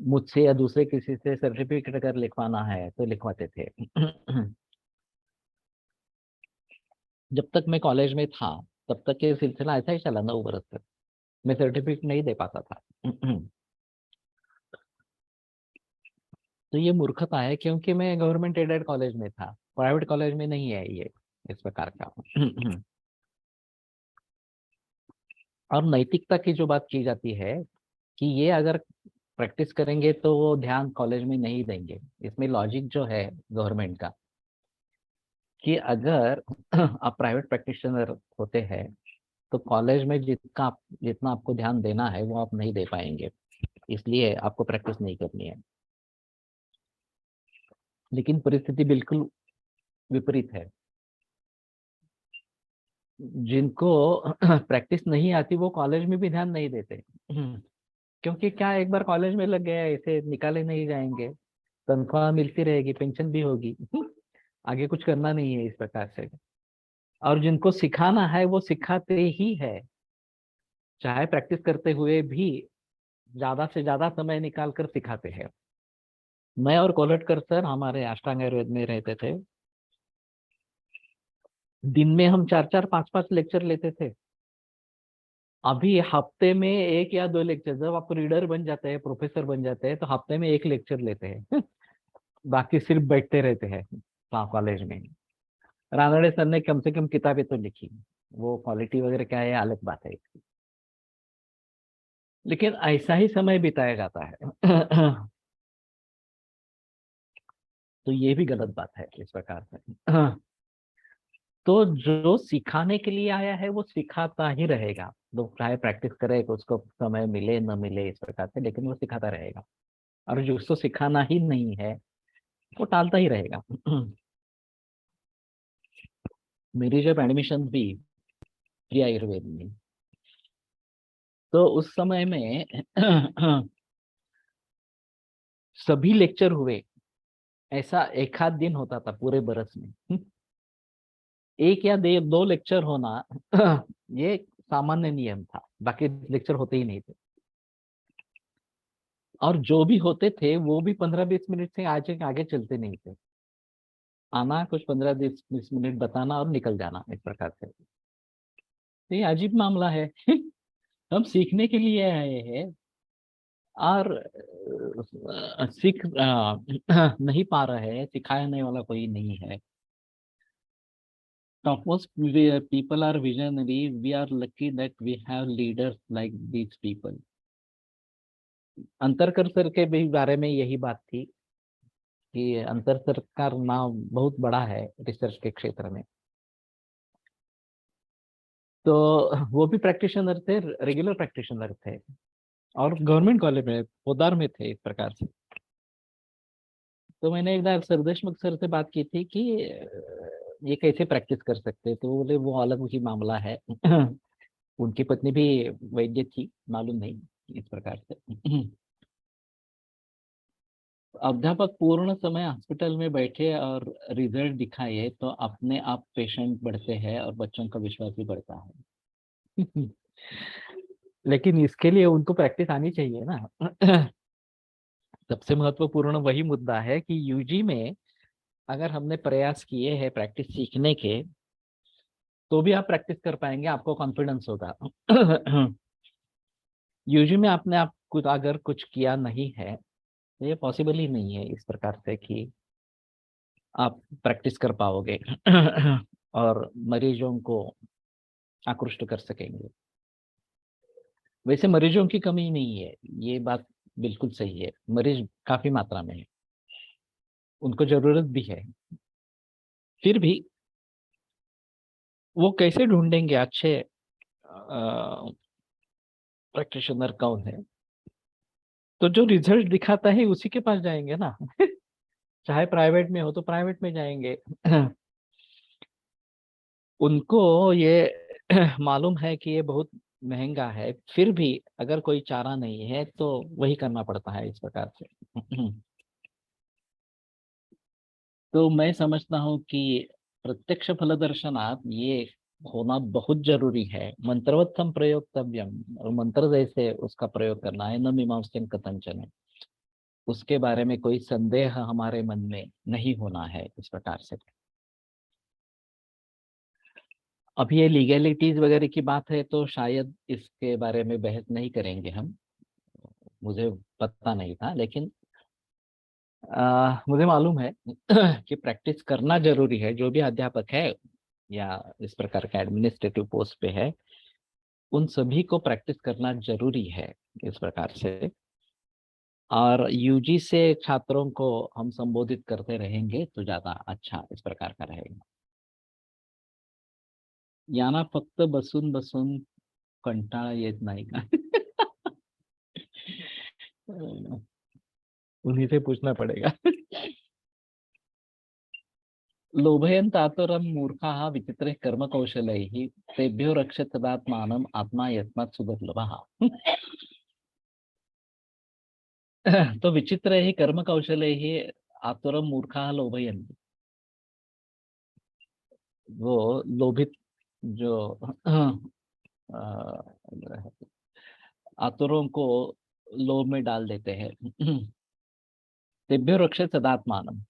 मुझसे या दूसरे किसी से सर्टिफिकेट अगर लिखवाना है तो लिखवाते थे। जब तक मैं कॉलेज में था तब तक ये सिलसिला ऐसा ही चला 9 बरस तक, मैं सर्टिफिकेट नहीं दे पाता था। तो ये मूर्खता है, क्योंकि मैं गवर्नमेंट एडेड कॉलेज में था, प्राइवेट कॉलेज में नहीं है ये इस प्रकार का। और नैतिकता की जो बात की जाती है कि ये अगर प्रैक्टिस करेंगे तो वो ध्यान कॉलेज में नहीं देंगे, इसमें लॉजिक जो है गवर्नमेंट का कि अगर आप प्राइवेट प्रैक्टिशनर होते हैं तो कॉलेज में जितना आपको ध्यान देना है वो आप नहीं दे पाएंगे। इसलिए आपको प्रैक्टिस नहीं करनी है। लेकिन परिस्थिति बिल्कुल विपरीत है। जिनको प्रैक्टिस नहीं आती वो कॉलेज में भी ध्यान नहीं देते। क्योंकि क्या, एक बार कॉलेज में लग गया, इसे निकाले नहीं जाएंगे, तनख्वाह मिलती रहेगी, पेंशन भी होगी। आगे कुछ करना नहीं है इस प्रकार से। और जिनको सिखाना है वो सिखाते ही है, चाहे प्रैक्टिस करते हुए भी ज्यादा से ज्यादा समय निकाल कर सिखाते हैं। मैं और कोलटकर सर हमारे अष्टांग आयुर्वेद में रहते थे। दिन में हम 4-4 5-5 लेक्चर लेते थे। अभी हफ्ते में 1 या 2 लेक्चर, जब आप रीडर बन जाते हैं, प्रोफेसर बन जाते हैं, तो हफ्ते में 1 लेक्चर लेते हैं। बाकी सिर्फ बैठते रहते हैं कॉलेज में। रानड़े सर ने कम से कम किताबें तो लिखी, वो क्वालिटी वगैरह क्या है अलग बात है। लेकिन ऐसा ही समय बिताया जाता है। तो ये भी गलत बात है इस प्रकार से। तो जो सिखाने के लिए आया है वो सिखाता ही रहेगा। लोग चाहे प्रैक्टिस करे, उसको समय मिले न मिले इस प्रकार से, लेकिन वो सिखाता रहेगा। और जो उसको सिखाना ही नहीं है वो टालता ही रहेगा। मेरी जब एडमिशन हुई प्री आयुर्वेद में, तो उस समय में सभी लेक्चर हुए, ऐसा एक आध दिन होता था पूरे बरस में। 1 या 2 लेक्चर होना ये सामान्य नियम था, बाकी लेक्चर होते ही नहीं थे। और जो भी होते थे वो भी 15-20 मिनट से आगे आगे चलते नहीं थे। आना, कुछ 15-20 मिनट बताना और निकल जाना इस प्रकार से। ये अजीब मामला है। हम सीखने के लिए आए हैं और सीख नहीं पा रहे हैं, सिखाने वाला कोई नहीं है। Topmost people are visionary. We are lucky that we have leaders like these people. Antarkar sir के भी बारे में यही बात थी कि अंतर सर का नाम बहुत बड़ा है रिसर्च के क्षेत्र में। तो वो भी प्रैक्टिशनर थे, रेगुलर प्रैक्टिशनर थे, और गवर्नमेंट कॉलेज में पोदार में थे इस प्रकार से। तो मैंने एक बार सर देशमुख सर से बात की थी कि ये कैसे प्रैक्टिस कर सकते हैं, तो वो बोले वो अलग ही मामला है। उनकी पत्नी भी वैद्य थी, मालूम नहीं इस प्रकार से। अध्यापक पूर्ण समय हॉस्पिटल में बैठे और रिजल्ट दिखाए तो अपने आप पेशेंट बढ़ते हैं और बच्चों का विश्वास भी बढ़ता है। लेकिन इसके लिए उनको प्रैक्टिस आनी चाहिए ना। सबसे महत्वपूर्ण वही मुद्दा है कि यूजी में अगर हमने प्रयास किए हैं प्रैक्टिस सीखने के, तो भी आप प्रैक्टिस कर पाएंगे, आपको कॉन्फिडेंस होगा। यूजी में आपने आप कुछ अगर कुछ किया नहीं है, तो ये पॉसिबल ही नहीं है इस प्रकार से कि आप प्रैक्टिस कर पाओगे और मरीजों को आकृष्ट कर सकेंगे। वैसे मरीजों की कमी नहीं है, ये बात बिल्कुल सही है, मरीज काफी मात्रा में है, उनको जरूरत भी है। फिर भी वो कैसे ढूंढेंगे अच्छे प्रैक्टिशनर कौन है? तो जो रिजल्ट दिखाता है उसी के पास जाएंगे ना। चाहे प्राइवेट में हो तो प्राइवेट में जाएंगे। उनको ये मालूम है कि ये बहुत महंगा है, फिर भी अगर कोई चारा नहीं है तो वही करना पड़ता है इस प्रकार से। तो मैं समझता हूँ कि प्रत्यक्ष फल दर्शनात् ये होना बहुत जरूरी है। मंत्रवत्थम प्रयोक्तव्यम, और मंत्र जैसे उसका प्रयोग करना है, न मीमांसन कथंचन, उसके बारे में कोई संदेह हमारे मन में नहीं होना है इस प्रकार से। अभी ये लीगैलिटीज वगैरह की बात है तो शायद इसके बारे में बहस नहीं करेंगे हम, मुझे पता नहीं था, लेकिन मुझे मालूम है कि प्रैक्टिस करना जरूरी है। जो भी अध्यापक है या इस प्रकार का एडमिनिस्ट्रेटिव पोस्ट पे है, उन सभी को प्रैक्टिस करना जरूरी है इस प्रकार से। और यूजी से छात्रों को हम संबोधित करते रहेंगे तो ज्यादा अच्छा इस प्रकार का रहेगा। याना फक्त बसून बसून कंटाळा येत नाही का? उन्हीं से पूछना पड़ेगा। लोभयन्तातुरं मूर्खाः विचित्रे कर्म कौशलैः तेभ्यो रक्षतदात्मानम् आत्मा यस्मात् सुदुर्लभः। तो विचित्र ही कर्म कौशलैः आतुरं मूर्खाः लोभयन्ति। वो लोभित जो अ, आतुरों को लोभ में डाल देते हैं। तेभ्यो रक्षित सदात्मानम,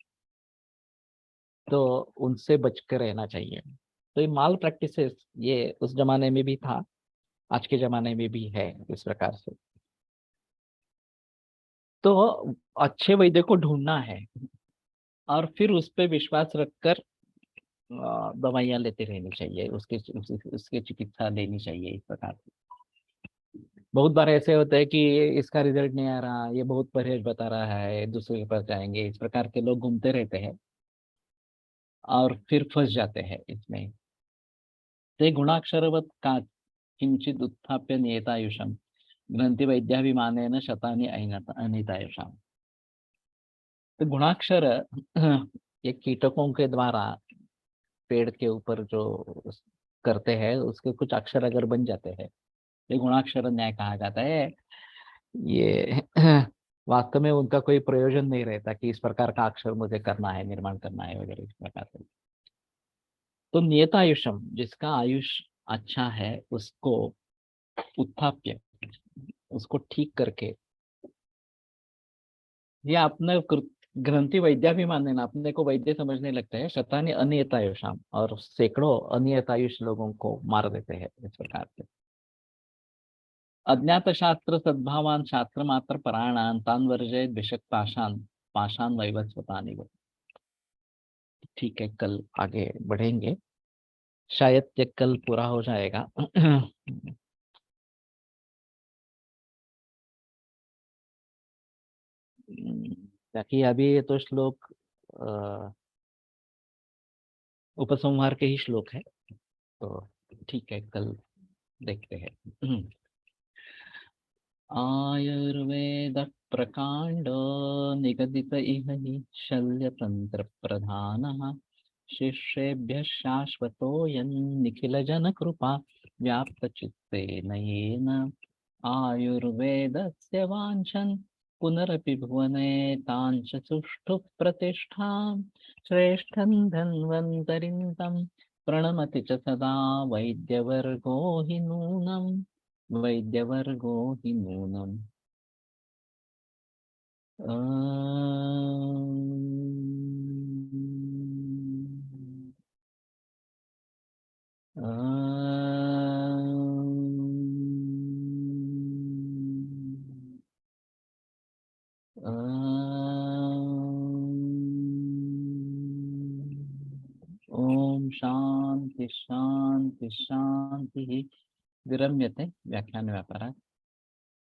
तो उनसे बच कर रहना चाहिए। तो ये माल प्रैक्टिसेस ये उस जमाने में भी था, आज के जमाने में भी है इस प्रकार से। तो अच्छे वैद्य को ढूंढना है और फिर उस पे विश्वास रखकर दवाइयाँ लेते रहनी चाहिए, उसके चिकित्सा लेनी चाहिए इस प्रकार से। बहुत बार ऐसे होता है कि इसका रिजल्ट नहीं आ रहा, ये बहुत परहेज बता रहा है, दूसरे के पास जाएंगे, इस प्रकार के लोग घूमते रहते हैं और फिर फंस जाते हैं इसमें। ते गुणाक्षरवत् का किंचित उत्थाप्य नियतायुषम ग्रंथि वैद्याभिमानेन शतानि अनितायुषाम। तो गुणाक्षर ये कीटकों के द्वारा पेड़ के ऊपर जो करते हैं उसके कुछ अक्षर अगर बन जाते हैं, ये गुणाक्षर न्याय कहा जाता है। ये वास्तव में उनका कोई प्रयोजन नहीं रहता कि इस प्रकार का अक्षर मुझे करना है, निर्माण करना है वगैरह इस प्रकार से। तो नियतायुषम, जिसका आयुष अच्छा है उसको उत्थाप्य, उसको ठीक करके, ये अपने ग्रंथि वैद्याभिमान है ना, अपने को वैद्य समझने लगता है, शतानी अनियतायुषाम, और सैकड़ों अनियतायुष लोगों को मार देते हैं इस प्रकार से। अज्ञात शास्त्र सद्भावान शास्त्र मात्र परायणान तान वर्जयेत भिषक पाषाण पाषाण वैवस्वतानि वो। ठीक है, कल आगे बढ़ेंगे, शायद ये कल पूरा हो जाएगा। ताकि अभी ये तो श्लोक उपसंहार के ही श्लोक है, तो ठीक है कल देखते हैं। आयुर्वेद प्रकांड निगदित इह हि शल्यतंत्र प्रधानः शिष्येभ्यः शाश्वतोऽयं निखिल जन कृपा व्याप्त चित्तेन येन आयुर्वेदस्य वाञ्छन् पुनरपि भुवने ताञ्च सुष्ठु प्रतिष्ठां श्रेष्ठं धन्वन्तरिं तं प्रणमति च सदा वैद्यवर्गो हि नूनम् वैद्यवर्गो हि नूनम्। ओम शांति शांति शांति। विरम्यते व्याख्यान व्यापारात्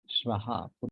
श्वः।